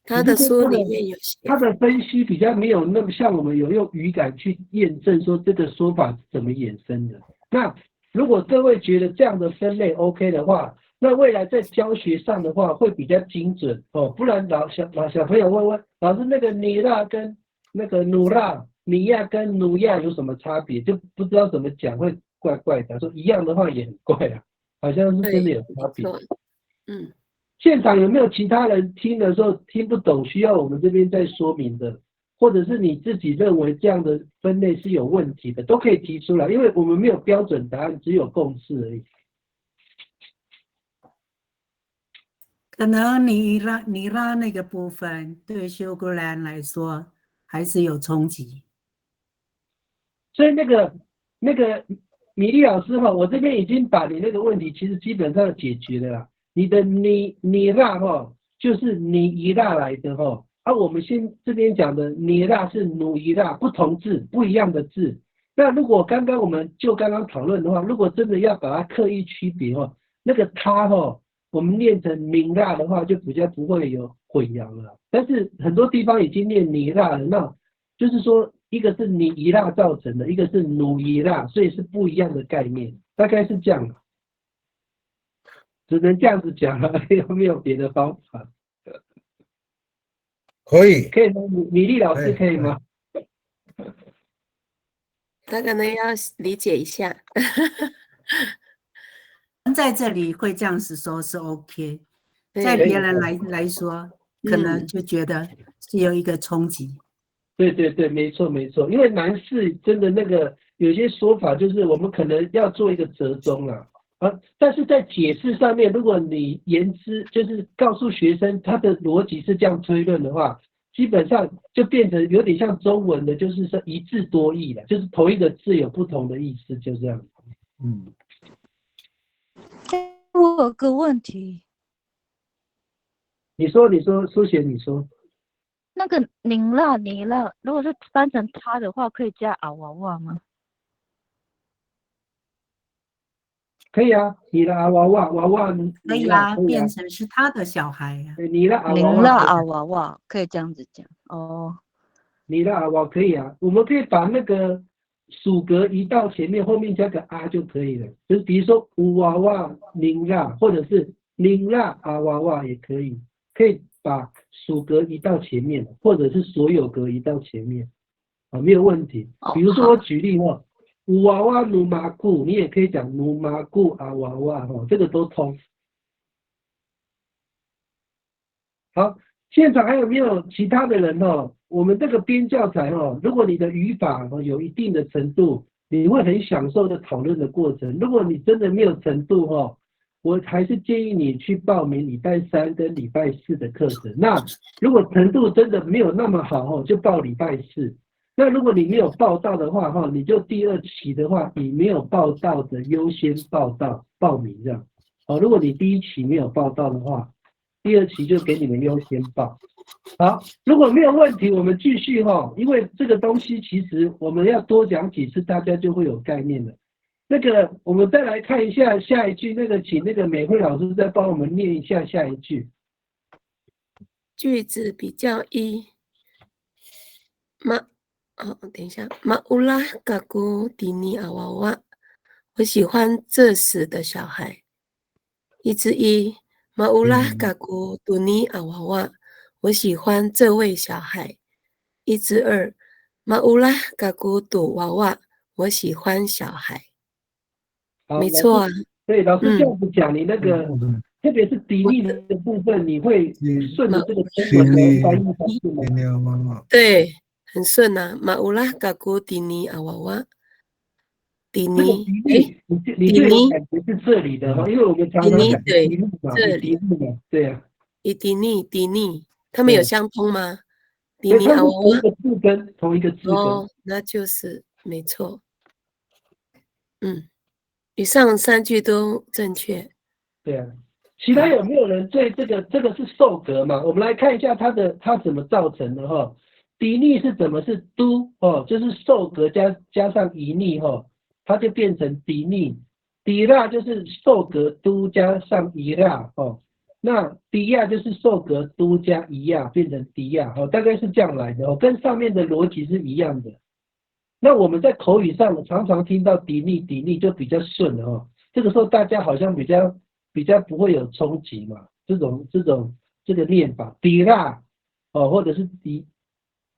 他的书里面有写。他的分析比较没有那么像我们有用语感去验证说这个说法是怎么衍生的。那如果各位觉得这样的分类 OK 的话，那未来在教学上的话会比较精准哦。不然小朋友问老师，那个尼拉跟那个努拉，尼亚跟努亚有什么差别？就不知道怎么讲，会怪怪的。说一样的话也很怪啊，好像是真的有差别。现场有没有其他人听的时候听不懂，需要我们这边再说明的？或者是你自己认为这样的分类是有问题的，都可以提出来，因为我们没有标准答案，只有共识而已。可能你让那个部分对修格兰来说还是有冲击。所以那个米粒老师哈，我这边已经把你那个问题其实基本上解决了啦。你的你那哈就是你一那来的哈，而我们这边讲的你那是努一那，不同字不一样的字。那如果刚刚讨论的话，如果真的要把它刻意区别哈，那个他哈，我们念成明那的话，就比较不会有混淆了。但是很多地方已经念你那了，那就是说一个是你一那造成的，一个是努一那，所以是不一样的概念，大概是这样的。只能这样子讲了，有没有别的方法？可以，可以吗？米粒老师可以吗？他可能要理解一下。在这里会这样子说是 OK， 对在别人来说，可能嗯就觉得是有一个冲击。对对对，没错没错，因为男士真的那个有些说法就是我们可能要做一个折中啦，但是在解释上面，如果你言之就是告诉学生他的逻辑是这样推论的话，基本上就变成有点像中文的，就是说一字多义了，就是同一个字有不同的意思，就这样。嗯，我有个问题，你说苏贤你说。那个宁辣尼辣，如果是翻成他的话，可以加啊娃娃吗？可以啊，你的啊娃娃，可以啊，变成是他的小孩啊。你的啊宁娃娃，辣啊娃娃可以这样子讲哦。你的啊娃可以啊，我们可以把那个属格移到前面，后面加个啊就可以了。就是比如说乌娃娃宁辣，或者是宁辣啊娃娃也可以，可以把属格移到前面，或者是所有格移到前面，没有问题。比如说我举例哈，乌娃娃努麻固，你也可以讲努麻固啊娃娃哈，这个都通。好，现场还有没有其他的人哦？我们这个编教材哦，如果你的语法有一定的程度，你会很享受的讨论的过程。如果你真的没有程度哦，我还是建议你去报名礼拜3跟礼拜4的课程。那如果程度真的没有那么好哦，就报礼拜4。那如果你没有报到的话哈，你就第2期的话，以没有报到的优先报名这样。如果你第1期没有报到的话，第2期就给你们优先报。好，如果没有问题，我们继续哈，因为这个东西其实我们要多讲几次，大家就会有概念了。那个，我们再来看一下下一句，那个请那个美惠老师再帮我们念一下下一句。句子比较一，等一下，马乌拉嘎古迪尼阿娃娃，我喜欢这时的小孩。1:1，马乌拉嘎古杜尼阿娃娃，我喜欢这位小孩。1:2，马乌拉嘎古杜娃娃，我喜欢小孩。没错啊。对，老师这样子讲，你那个特别是比例的部分，你会顺着这个中文的翻译方式吗？对，很顺啊。马乌拉嘎古迪尼阿娃娃。迪尼，你对我感觉是这里的哈，因为我们常常讲迪尼嘛，迪尼嘛，对啊。迪尼，他们有相通吗？迪尼阿娃娃，同一个字根。哦，那就是没错。以上3句都正确。对啊，其他有没有人对这个是受格嘛？我们来看一下它怎么造成的哈。迪尼是怎么是都哦，就是受格加上一逆哈，它就变成迪尼。迪拉就是受格都加上一拉哦，那迪亚就是受格都加一亚变成迪亚哦，大概是这样来的哦，跟上面的逻辑是一样的。那我们在口语上常常听到迪尼就比较顺了哦，这个时候大家好像比较不会有冲击嘛，这个念法迪拉哦，或者是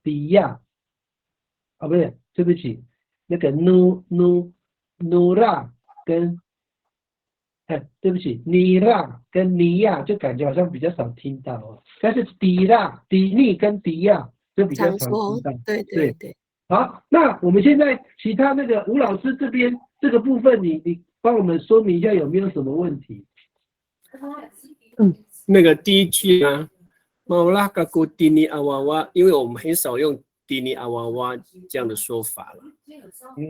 迪亚啊，不对，对不起，那个努拉跟对不起，尼拉跟尼亚就感觉好像比较少听到哦，但是迪尼跟迪亚这比较常常说听到。，对对对对，好，那我们现在其他那个吴老师这边这个部分你帮我们说明一下有没有什么问题？那个第一句啊，毛拉嘎古迪尼阿娃娃，因为我们很少用迪尼阿娃娃这样的说法了，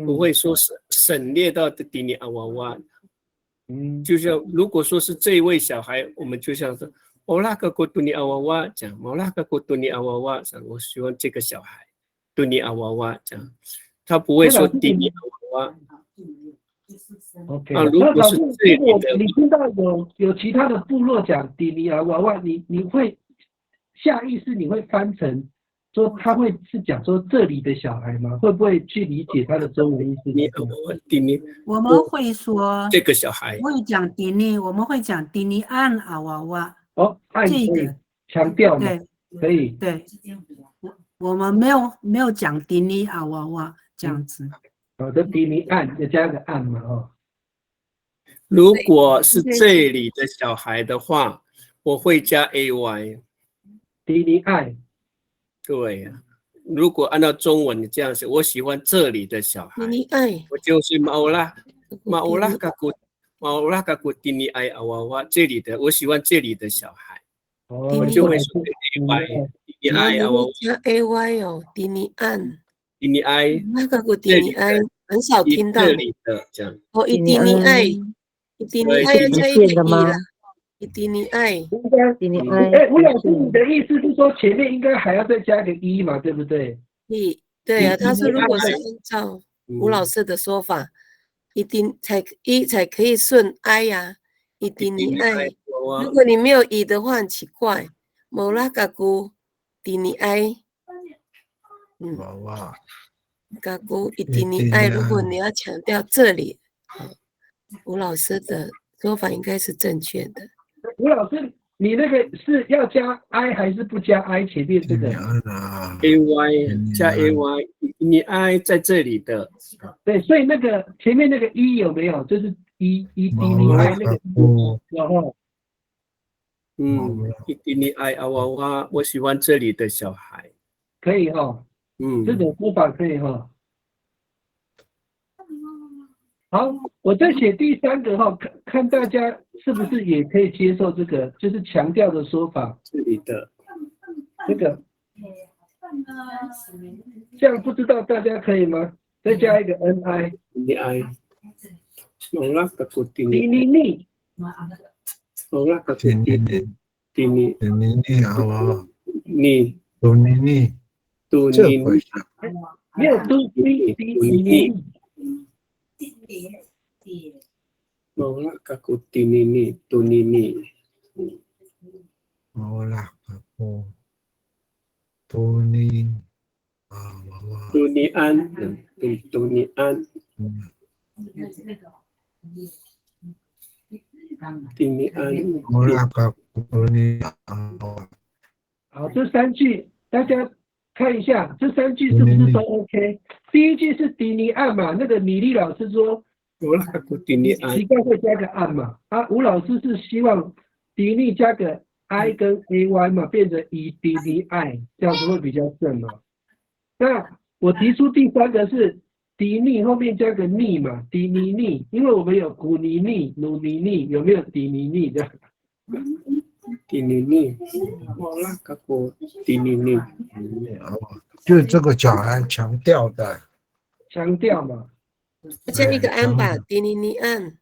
不会说是省略到的迪尼阿娃娃。就像如果说是这一位小孩，我们就像是毛拉嘎古杜尼阿娃娃讲，毛拉嘎古杜尼阿娃娃讲，我喜欢这个小孩，杜尼阿娃娃讲，他不会说迪尼阿娃娃。OK，如果是这里的，你听到有其他的部落讲迪尼亚娃娃，你会下意识你会翻成说他会是讲说这里的小孩吗？会不会去理解他的中文意思？迪尼，我们会说这个小孩，会讲迪尼，我们会讲迪尼安阿娃娃。哦，按这可以个强调嘛，对可以。对，我们没有讲迪尼阿娃娃这样子。好的，迪尼按要加个按嘛，哦。如果是这里的小孩的话，我会加 ay。迪尼爱，对呀、如果按照中文这样写，我喜欢这里的小孩，你爱我就是马拉嘎古迪尼爱阿娃娃这里的，我喜欢这里的小孩，哦，我就会说 ay 迪尼爱阿娃娃，加 ay 哦，迪尼安，迪尼爱那个古迪尼安很少听到这里的这样。哦，一迪尼爱，一迪尼爱要加一个 e 啦，一迪尼爱，应该。迪尼吴老师，你的意思是说前面应该还要再加个一嘛，对不对？对啊，他说如果是按照吴老师的说法，一定才可以顺 i 呀，一定你爱。如果你没有以的话，很奇怪。某拉嘎古迪尼爱，娃娃，嘎古一定你爱。如果你要强调这里，吴老师的说法应该是正确的。吴老师，你那个是要加 i 还是不加 i 前面这个 ay 加 ay， 你 i 在这里的，对，所以那个前面那个一有没有？就是一迪尼 i 那个然后一迪尼 i 啊娃娃，我喜欢这里的小孩，可以哈，这种说法可以哈。好，我再写第三个哈，看大家是不是也可以接受这个，就是强调的说法。这里的这个，这样不知道大家可以吗？再加一个 ni， 你 i， 毛拉嘎古迪尼尼，尼尼，毛拉嘎古迪尼，迪尼娃娃，你杜尼尼，杜尼尼，没有杜尼尼。毛拉嘎古迪尼尼，杜尼尼，毛拉嘎古，杜尼啊娃娃，杜尼安，杜尼安，迪尼安，毛拉嘎古杜尼啊娃娃。好，这三句大家看一下，这三句是不是都 OK？第一句是迪尼案嘛，那个米粒老师说，毛拉嘎古迪尼安习，惯会加个案嘛，吴老师是希望迪尼加个 i 跟 ay 嘛，变成以迪尼爱，这样子会比较正嘛。那我提出第三个是迪尼后面加个尼嘛，迪尼尼，因为我们有古尼尼、努尼尼，有没有迪尼尼这样？迪尼尼，毛拉嘎古迪尼尼，就这个小孩强调的，强调嘛，加一个安吧，迪尼尼安。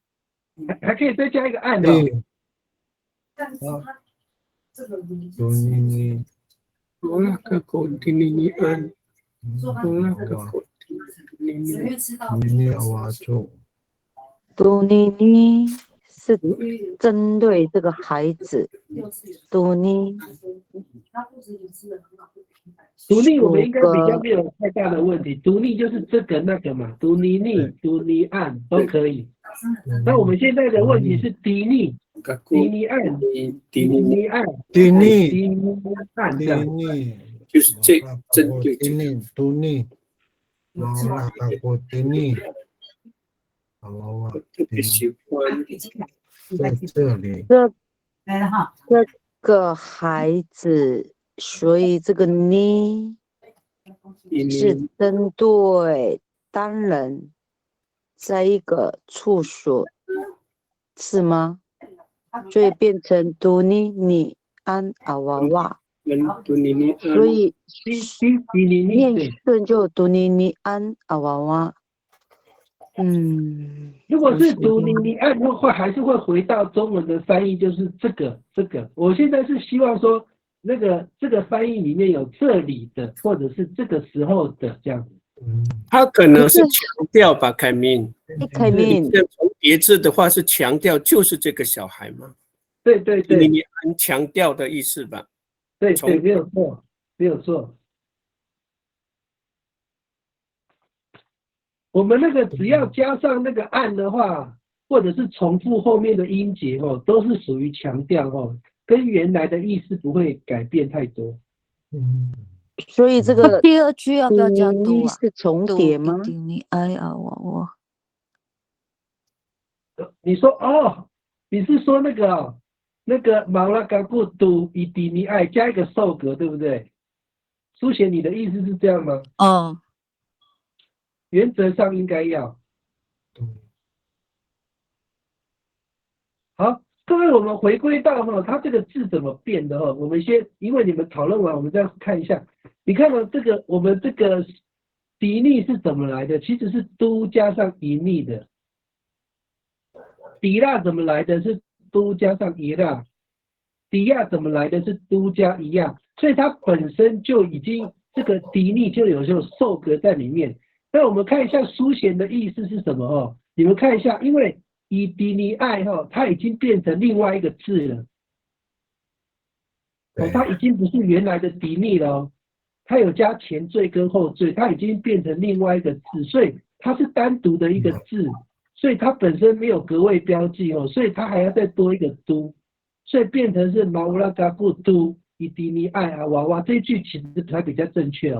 还可以再加一个案的。杜尼尼，毛拉嘎古迪尼尼安，毛拉嘎古迪尼尼，杜尼尼娃娃做，杜尼尼是针对这个孩子，杜尼。独立我们应该比较没有太大的问题，独立就是这个那个嘛，独立逆、独立案都可以。那我们现在的问题是迪逆、迪尼案、迪尼案、迪尼，迪尼案这样。就是这针对迪尼，杜尼，毛拉嘎古迪尼，娃娃，特别喜欢在这里，这个孩子，所以这个呢是针对单人在一个处所，是吗？所以变成嘟尼尼安阿娃娃，所以念顺就嘟尼尼安阿娃娃。如果是读你按的话，还是会回到中文的翻译，就是这个。我现在是希望说，这个翻译里面有这里的，或者是这个时候的这样子。他可能是强调吧，凯明。凯明，从叠字的话是强调，就是这个小孩嘛。对，你很强调的意思吧？对，没有错。我们那个只要加上那个按的话，或者是重复后面的音节哦，都是属于强调哦，跟原来的意思不会改变太多。所以这个第二句要不要加嘟啊？是重叠吗？你哎呀，我你说哦，你是说那个马拉嘎固嘟伊迪尼爱加一个受格，对不对？书写你的意思是这样吗？原则上应该要。好，各位，我们回归到它这个字怎么变的我们先，因为你们讨论完，我们再看一下。你看到我们这个迪尼是怎么来的？其实是都加上一尼的。迪拉怎么来的？是都加上一拉。迪亚怎么来的？是都加一亚。所以它本身就已经这个迪尼就有受格在里面。那我们看一下书写的意思是什么你们看一下，因为以迪尼爱它已经变成另外一个字了。它已经不是原来的迪尼了它有加前缀跟后缀，它已经变成另外一个字，所以它是单独的一个字，所以它本身没有格位标记所以它还要再多一个都，所以变成是马乌拉嘎布都以迪尼爱啊娃娃，这一句其实才比较正确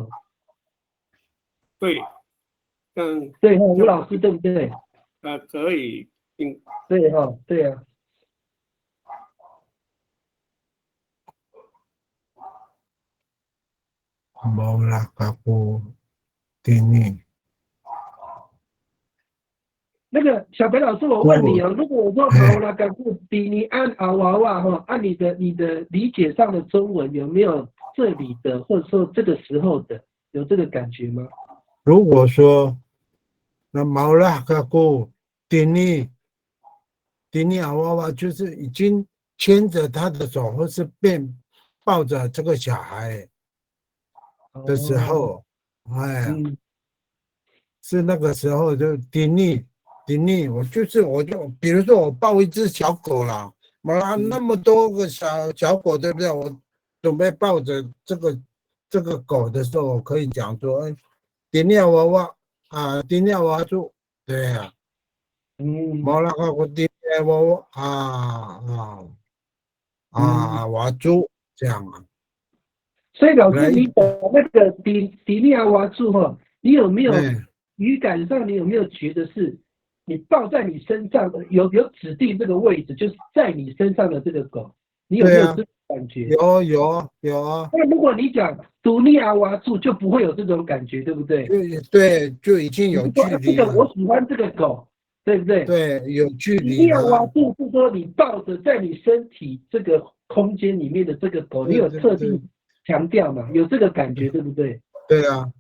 对。对吴老师对不对？可以，对对啊。马拉嘎布迪尼。那个小白老师，我问你如果我说马拉嘎布迪尼安啊娃娃按你的理解上的中文有没有这里的，或者说这个时候的，有这个感觉吗？如果说那马拉嘎布迪尼阿娃娃就是已经牵着他的手，或是抱着这个小孩的时候，是那个时候就迪尼，我就比如说我抱一只小狗啦，那么多个小狗，对不对？我准备抱着这个狗的时候，我可以讲说，迪尼娃娃啊，迪尼娃娃就对啊，马拉嘎布迪尼娃娃娃猪这样啊。所以老师，你的那个迪尼亚娃住你有没有语感上，你有没有觉得是你抱在你身上的有指定这个位置，就是在你身上的这个狗，你有没有这种感觉？有啊。那如果你讲迪尼亚娃住，就不会有这种感觉，对不对？对，就已经有距离了。我喜欢这个狗，对不对？对，有距离。迪尼亚娃住是说你抱着在你身体这个空间里面的这个狗，你有特定强调嘛？有这个感觉，对不对？对啊，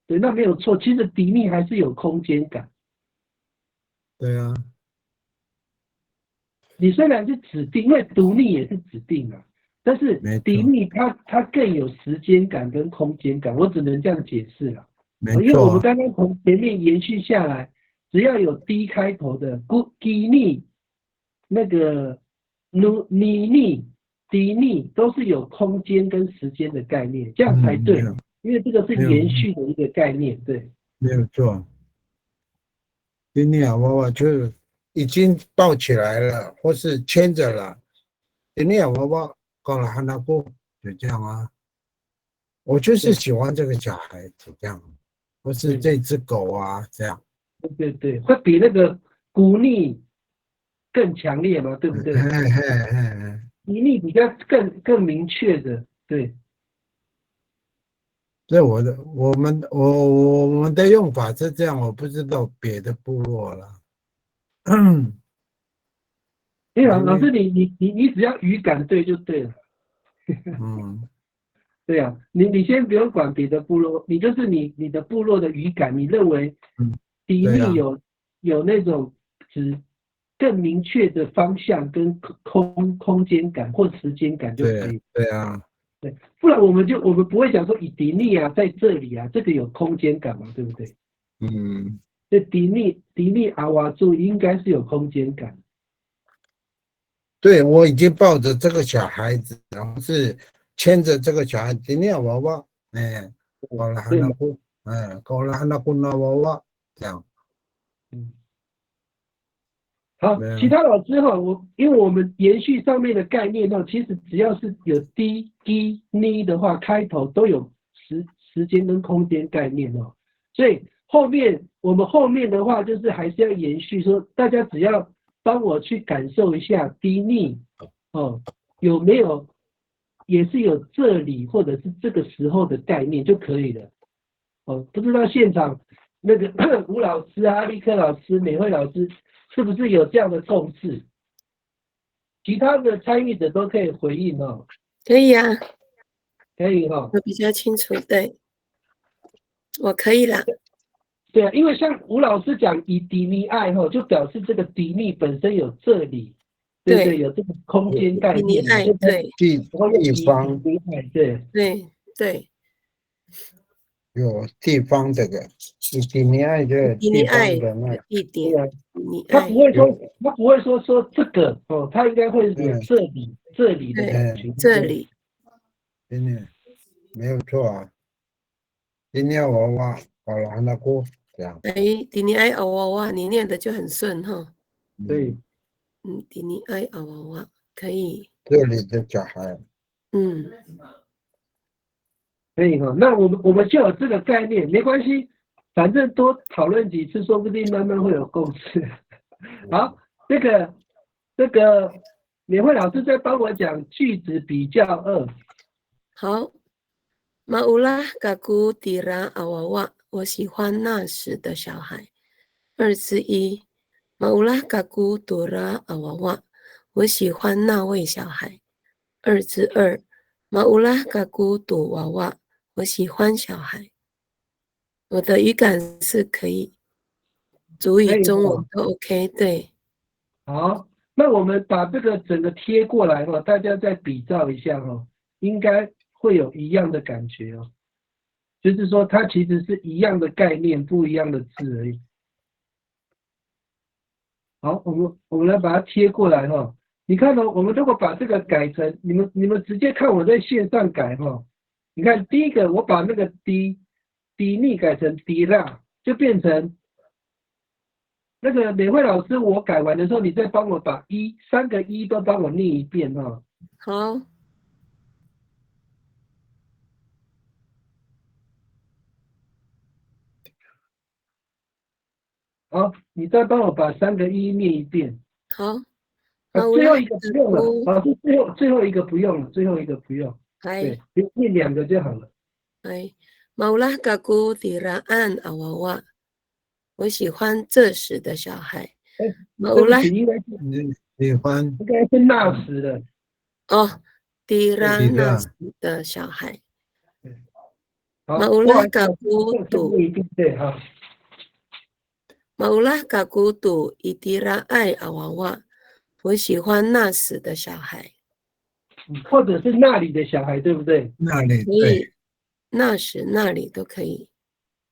对，那没有错。其实迪尼还是有空间感。对啊，你虽然是指定，因为独立也是指定啊，但是迪尼它更有时间感跟空间感，我只能这样解释了。没错。因为我们刚刚从前面延续下来，只要有 D 开头的迪尼、那个尼尼。迪尼都是有空间跟时间的概念，这样才对，因为这个是延续的一个概念，对。没有错。迪尼亚娃娃就已经抱起来了，或是牵着了。迪尼亚娃娃搞了汉娜姑，就这样啊。我就是喜欢这个小孩子这样，或是这只狗啊这样。对，会比那个古尼更强烈嘛，对不对？迪尼比较更明确的，对。这我们的用法是这样，我不知道别的部落了。因为老师你只要语感对就对了。嗯，对啊，你先不用管别的部落，你就是你的部落的语感，你认为比对啊例有那种更明确的方向跟空间感或时间感就可以。对啊，对，不然我们不会讲说以迪尼啊在这里啊，这个有空间感嘛，对不对？嗯，这迪尼阿瓦柱应该是有空间感。对，我已经抱着这个小孩子，然后是牵着这个小孩子，今天娃娃，搞了汉娜姑，搞了汉娜姑那娃娃，这样。好，其他老师哈，因为我们延续上面的概念呢，其实只要是有 d、d、ni 的话，开头都有时间跟空间概念哦。所以我们后面的话，就是还是要延续说，大家只要帮我去感受一下 d、ni 哦，有没有也是有这里或者是这个时候的概念就可以了。哦，不知道现场那个吴老师啊、立克老师、美惠老师。是不是有这样的共识？其他的参与者都可以回应哦。可以啊，可以哈、我比较清楚，对，我可以啦。对啊，因为像吴老师讲以迪尼爱哈，就表示这个迪尼本身有这里，对不对？有这个空间概念。迪尼爱，对，地方，对，有地方这个，迪尼爱这地方的那地点，你他爱，不会说这个哦，他应该会有这里的感觉，这里，真的没有错啊。今天娃娃搞了汉娜姑这样。哎，迪尼爱娃娃，你念的就很顺哈。对，迪尼爱娃娃可以。这里的小孩，可以哈。那我们就有这个概念，没关系，反正多讨论几次，说不定慢慢会有共识。好，这个美惠老师在帮我讲句子比较2。好，马乌拉嘎古迪拉阿娃娃，我喜欢那时的小孩。2之1，马乌拉嘎古杜拉阿娃娃，我喜欢那位小孩。2之2，马乌拉嘎古杜娃娃，我喜欢小孩。我的语感是可以，主语、中文都 OK， 对。好，那我们把这个整个贴过来哈，大家再比照一下哈，应该会有一样的感觉哦。就是说，它其实是一样的概念，不一样的字而已。好，我们来把它贴过来哈。你看哦，我们如果把这个改成你们直接看我在线上改哈。你看第一个，我把那个 d 逆改成 d 啦，就变成那个美惠老师，我改完的时候，你再帮我把3个1都帮我念一遍哈。好。好，你再帮我把3个1念一遍。好。最后一个不用了，老师最后一个不用了，最后一个不用。对，念2个就好了。Maulah kaku tiraan awawa， 我喜欢这时的小孩。Maulah 应该是那时的。tiraan 那时的小孩。Maulah kaku tu， 对哈。Maulah kaku tu itiraan awawa， 我喜欢那时的小孩。或者是那里的小孩，对不对？那里对。那时那里都可以，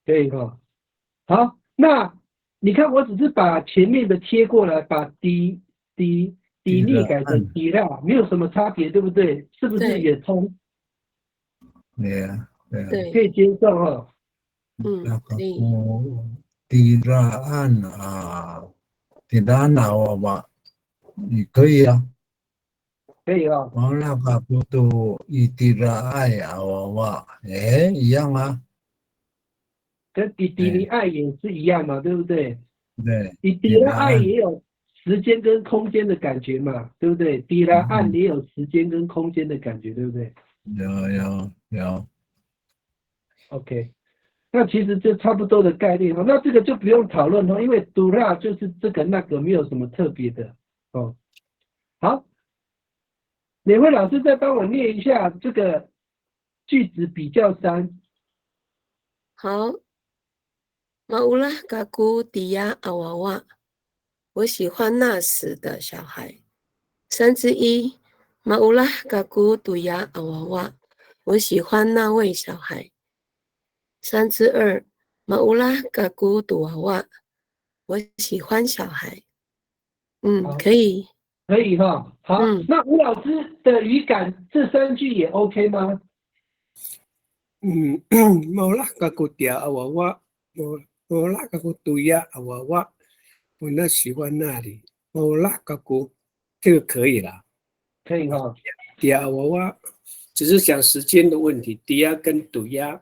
可以哈。好，那你看，我只是把前面的贴过来，把迪逆改成迪拉，没有什么差别，对不对？是不是也通？对，可以接受哈。可以。迪拉安啊，迪拉那娃，你可以啊。可以啊。完了卡布杜伊迪拉爱啊娃娃，一样啊。跟迪尼爱也是一样嘛，对不对？对。迪拉爱也有时间跟空间的感觉嘛，对不对？迪拉爱也有时间跟空间的感觉，对不对？有。OK， 那其实就差不多的概念哦。那这个就不用讨论哦，因为 dura 就是这个那个，没有什么特别的哦。好，哪位老师再帮我念一下这个句子比较3。好，Maulah kaku dia awawa，我喜欢那时的小孩。1/3 Maulah kaku dia awawa，我喜欢那位小孩。2/3 Maulah kaku duawa，我喜欢小孩。好可以。可以哈。好，那吴老师的语感这3句也 OK 吗？Maulah kaku dia awawa，Maulah kaku duya awawa，我那喜欢那里。Maulah kaku 这个可以啦，可以哈。dia awawa 只是讲时间的问题，dia 跟 duya。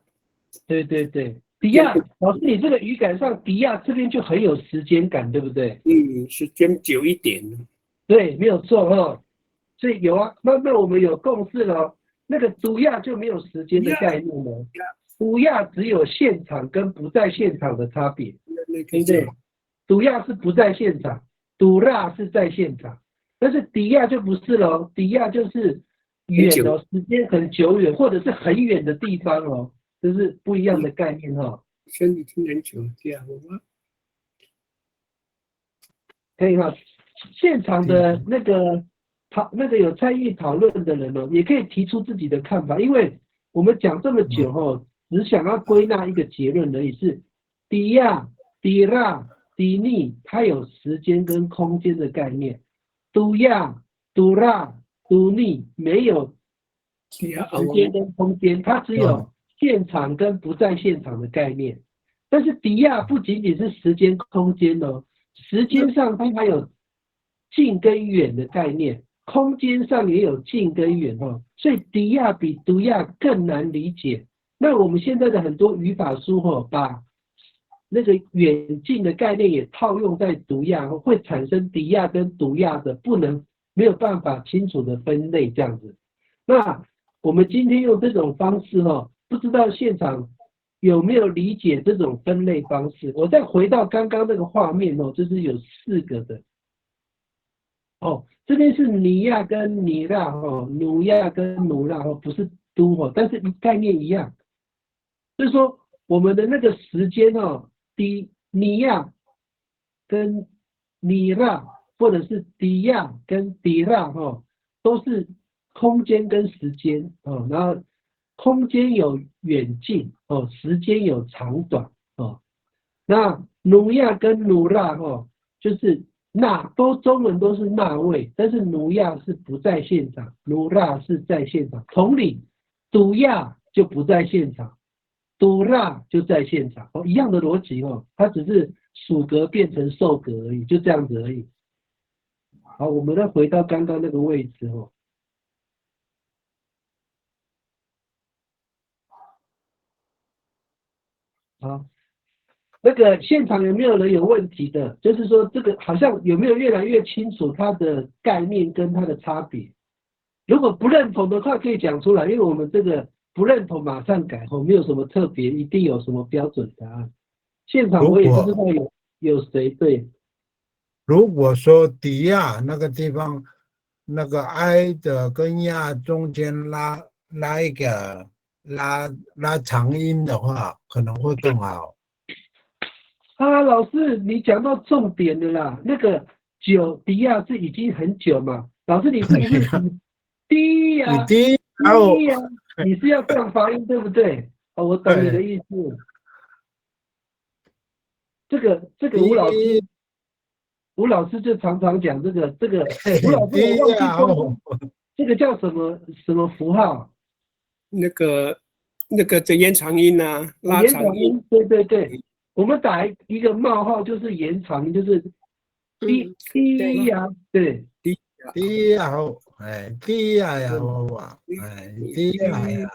对对对，迪亚老师，你这个语感上，迪亚这边就很有时间感，对不对？时间久一点。对，没有错哦。所以有啊，那我们有共识了。那个毒亚就没有时间的概念了，毒亚只有现场跟不在现场的差别，对不对？毒亚是不在现场，毒辣是在现场，但是迪亚就不是了，迪亚就是远哦，时间很久远，或者是很远的地方哦，这是不一样的概念哦。身体听人久掉吗？可以哈，现场的那个有参与讨论的人哦，也可以提出自己的看法，因为我们讲这么久哦，只想要归纳一个结论而已，是迪亚、迪拉、迪尼，它有时间跟空间的概念；杜亚、杜拉、杜尼没有时间跟空间，它只有现场跟不在现场的概念。但是迪亚不仅仅是时间空间哦，时间上它还有近跟远的概念，空间上也有近跟远哦，所以迪亚比毒亚更难理解。那我们现在的很多语法书哦，把那个远近的概念也套用在毒亚，会产生迪亚跟毒亚的没有办法清楚的分类这样子。那我们今天用这种方式哦，不知道现场有没有理解这种分类方式？我再回到刚刚那个画面哦，就是有4个的。哦，这边是尼亚跟尼拉哦，努亚跟努拉哦，不是都哦，但是概念一样，就是说我们的那个时间哦，尼亚跟尼拉，或者是迪亚跟迪拉哦，都是空间跟时间哦，然后空间有远近哦，时间有长短哦，那努亚跟努拉哦，就是中文都是那位，但是努亚是不在现场，努拉是在现场。同理，毒亚就不在现场，毒拉就在现场。一样的逻辑哦，它只是属格变成受格而已，就这样子而已。好，我们再回到刚刚那个位置哦。好。那个现场有没有人有问题的？就是说这个好像有没有越来越清楚它的概念跟它的差别？如果不认同的话，可以讲出来，因为我们这个不认同马上改哦，没有什么特别，一定有什么标准答案。现场我也不知道有谁对。如果说迪亚那个地方，那个埃的跟亚中间拉一个拉长音的话，可能会更好。啊，老师，你讲到重点了啦。那个迪亚是已经很久嘛？老师，你是不是低呀？低呀，你是要放发音对不对？哦，我懂你的意思。这个吴老师就常常讲这个吴老师我忘记说这个叫什么符号？那个这延长音啊，拉长音。对对对。我们打一个冒号就是延长，就是低呀，对，低呀，低呀，低呀。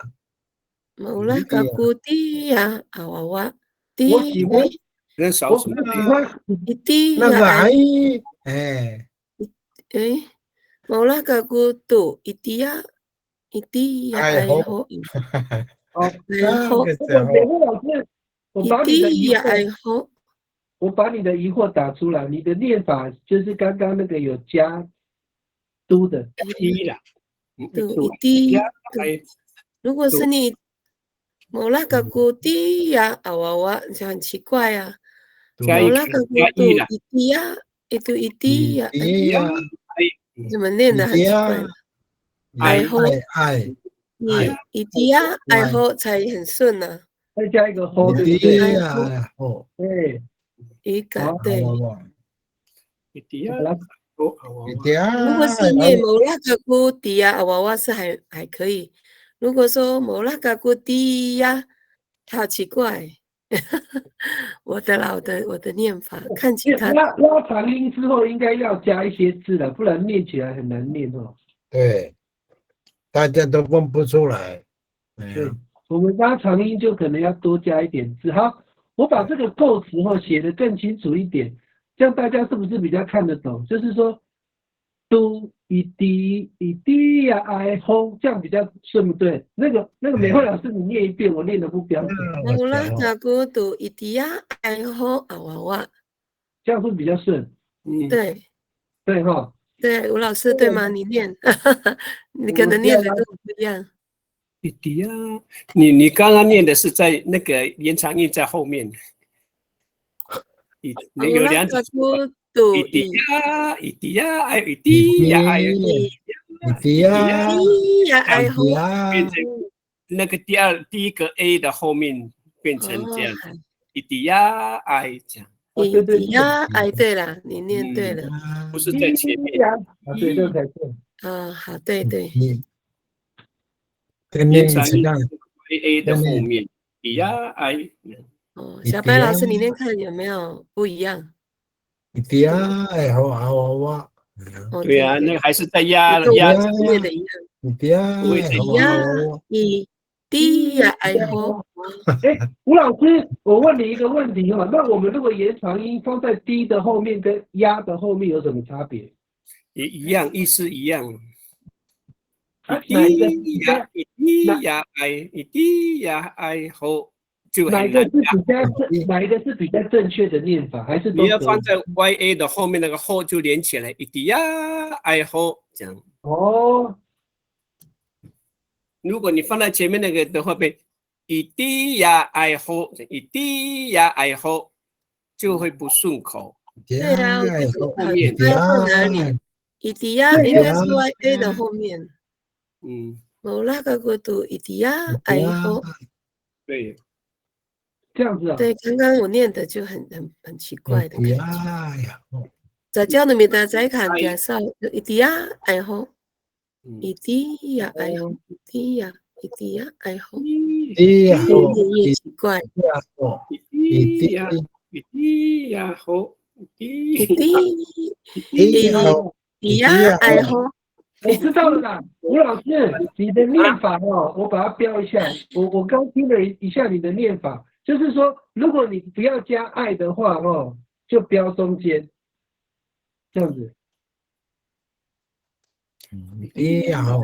Maulah kaku dia awawa，我喜欢那个Maulah kaku tu itia ai ho 哦，然后那个时候美慧老师，我把你的疑一滴呀爱惑，好，我把你的疑惑打出来。你的念法就是刚刚那个有加都的，一啦，对，一滴呀，对。如果是你某那个古滴呀啊娃娃，就很奇怪啊。加一某那个古加度一啦，一滴呀，一度一滴呀，哎一呀，怎么念的很奇怪呢？爱好爱，你一滴呀，爱好才很顺呢。再加一个 hold，对不一对？呀，哦，对，一个好对。一滴呀，来，一点，如果是念某那个古滴呀啊娃娃是还可以。如果说某那个古滴呀，它好奇怪。我的念法，看其他拉长音之后应该要加一些字了，不然念起来很难念哦。对，大家都分不出来。对，我们拉长音就可能要多加一点字。好，我把这个构词写得更清楚一点，这样大家是不是比较看得懂？就是说，都一滴呀爱吼，这样比较顺不对？那个美慧老师，你念一遍，我念的不标准，某那个古度一滴呀爱好啊娃娃，这样是比较顺。对对哈。对，吴老师对吗？你念，你可能念的跟我不一样。一滴呀，你刚刚念的是在那个延长音在后面，有两种，一滴呀，一滴呀，还有一滴呀，还有一滴呀，爱好变成那个第一个 A 的后面变成这样，一滴呀，爱这样。一滴呀，哎，对了，你念对了，不是在前面。对，这才对。好，对对。延长音 A 的后面，滴呀，爱。小白老师，你念看有没有不一样？一滴呀，爱好啊娃娃。对啊，那个还是在压念的一样。一滴呀，一滴呀，爱好。吴老师，我问你一个问题哈，那我们如果延长音放在滴的后面跟压的后面有什么差别？也一样，意思一样。哪一个一滴呀，爱，一滴呀，爱好，就很难。哪一个是比较正确的念法？还是你要放在 YA 的后面那个后就连起来，一滴呀，爱好这样。哦。如果你放在前面那个的话，被一滴呀，爱好，一滴呀，爱好，就会不顺口。对啊，后面放哪里？一滴呀，应该是 YA 的后面。某那个国度一滴呀，爱好。对，这样子啊。对，刚刚我念的就很奇怪的感觉。在教你们的在看介绍，一滴呀，爱好。一滴呀，爱好，一滴呀，一滴呀，爱好。一滴呀，也奇怪。一滴呀，一滴呀，好，一滴呀，爱好。我知道了啦，吴老师，你的念法我把它标一下。我刚听了一下你的念法，就是说，如果你不要加爱的话就标中间，这样子。一滴呀好，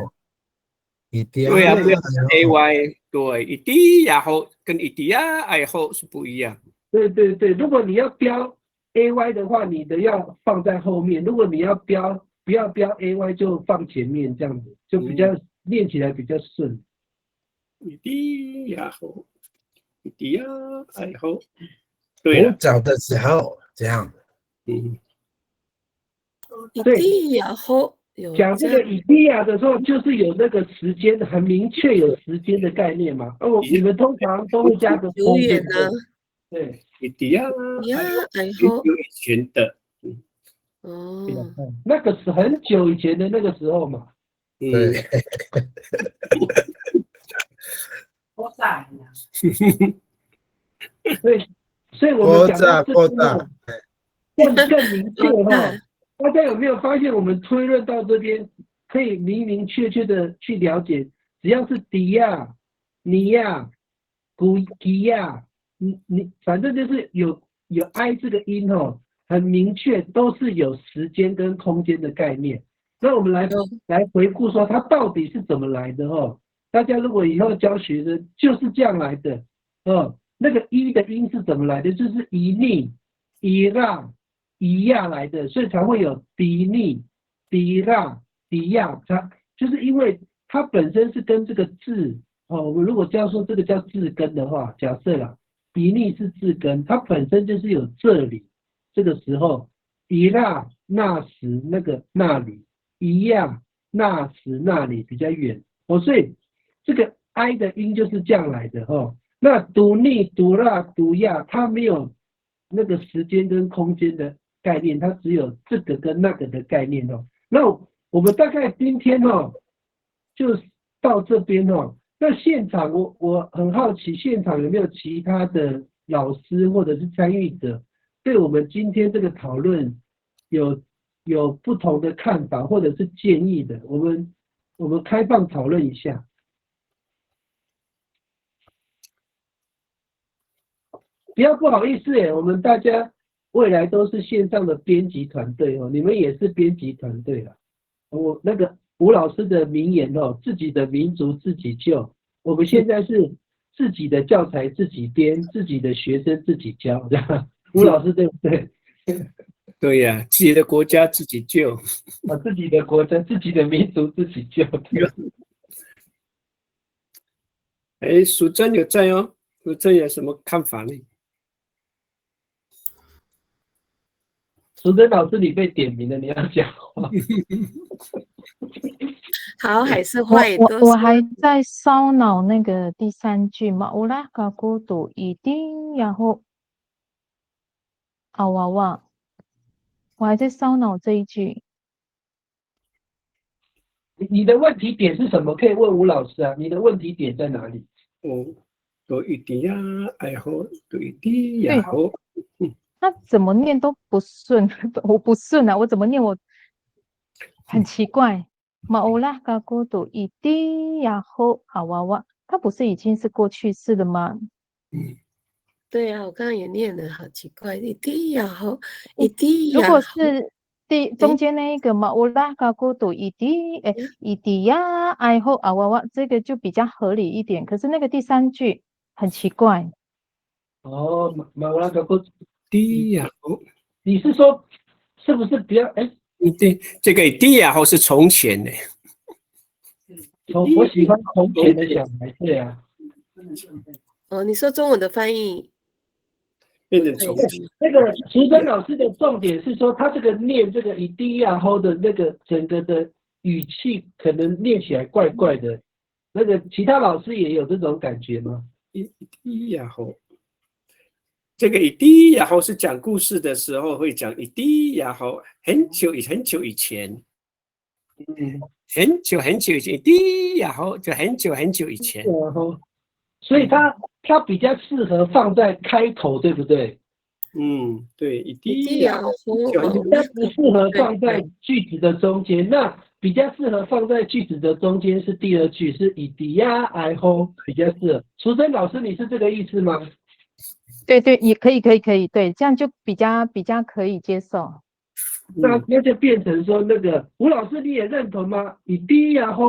一滴呀。对啊，不要 AY， 对，一滴呀好跟一滴呀爱好是不一样。对对对，如果你要标 AY 的话，你的要放在后面；如果你要不要标 AY 就放前面，这样子就比较练起来比较顺。一滴呀好，一滴呀爱好。对了，我找的时候这样。一滴呀好。讲这个以利亚的时候，就是有那个时间，很明确有时间的概念嘛。你们通常都会加个久远呢。对，一滴呀爱好。有以前的。那个是很久以前的那个时候嘛。对。我在呀。所以我们讲到这边更明确哈。大家有没有发现，我们推论到这边，可以明明确确的去了解，只要是迪亚、尼亚、古吉亚，你反正就是有 I 这个音很明确，都是有时间跟空间的概念。那我们来回顾说它到底是怎么来的大家如果以后教学生就是这样来的，那个一的音是怎么来的？就是一逆、一让、一亚来的，所以才会有迪逆、迪让、迪亚，它就是因为它本身是跟这个字，我们如果叫说这个叫字根的话，假设啦，迪逆是字根，它本身就是有这里，这个时候一让那时那个那里，一样那时那里比较远，所以这个 I 的音就是这样来的那读逆、读拉、读亚，它没有那个时间跟空间的概念，它只有这个跟那个的概念那我们大概今天就到这边那现场我很好奇，现场有没有其他的老师或者是参与者，对我们今天这个讨论有不同的看法或者是建议的，我们开放讨论一下。不要不好意思我们大家未来都是线上的编辑团队你们也是编辑团队啦。我那个吴老师的名言自己的民族自己救，我们现在是自己的教材自己编，自己的学生自己教，吴老师对不对？对呀，自己的国家自己救，自己的国家、自己的民族自己救。淑珍有在淑珍有什么看法呢？淑珍老师，你被点名了，你要讲话。好还是坏都我还在烧脑那个第3句嘛，乌拉嘎古杜一定然后啊哇哇，我还在烧脑这一句。你的问题点是什么？可以问吴老师啊，你的问题点在哪里？都一定呀，爱好都一定呀好。他怎么念都不顺，我不顺啊，我怎么念我很奇怪。马乌拉嘎古杜一定呀好啊哇哇，它不是已经是过去式了吗？对啊，我刚刚也念的好奇怪，一定要好，一定要。如果是中间那一个嘛，乌拉嘎古杜一定呀爱好啊哇哇，这个就比较合理一点。可是那个第3句很奇怪。马乌拉嘎古迪呀，你是说是不是比较对，这个迪呀后是从前呢。我喜欢从前的小孩，对啊。你说中文的翻译变成从前。那个淑珍老师的重点是说，他这个念这个一定要后的那个整个的语气，可能念起来怪怪的。那个其他老师也有这种感觉吗？一定要后。这个一定呀后是讲故事的时候会讲一定呀后，很久以前，很久以前，一定呀后就很久以前。所以它比较适合放在开头，对不对？对，一定呀后它不适合放在句子的中间，那比较适合放在句子的中间是第2句，是以迪呀爱后比较适合。淑珍老师，你是这个意思吗？对，也可以，对，这样就比较可以接受。那就变成说，那个吴老师你也认同吗？以第一然后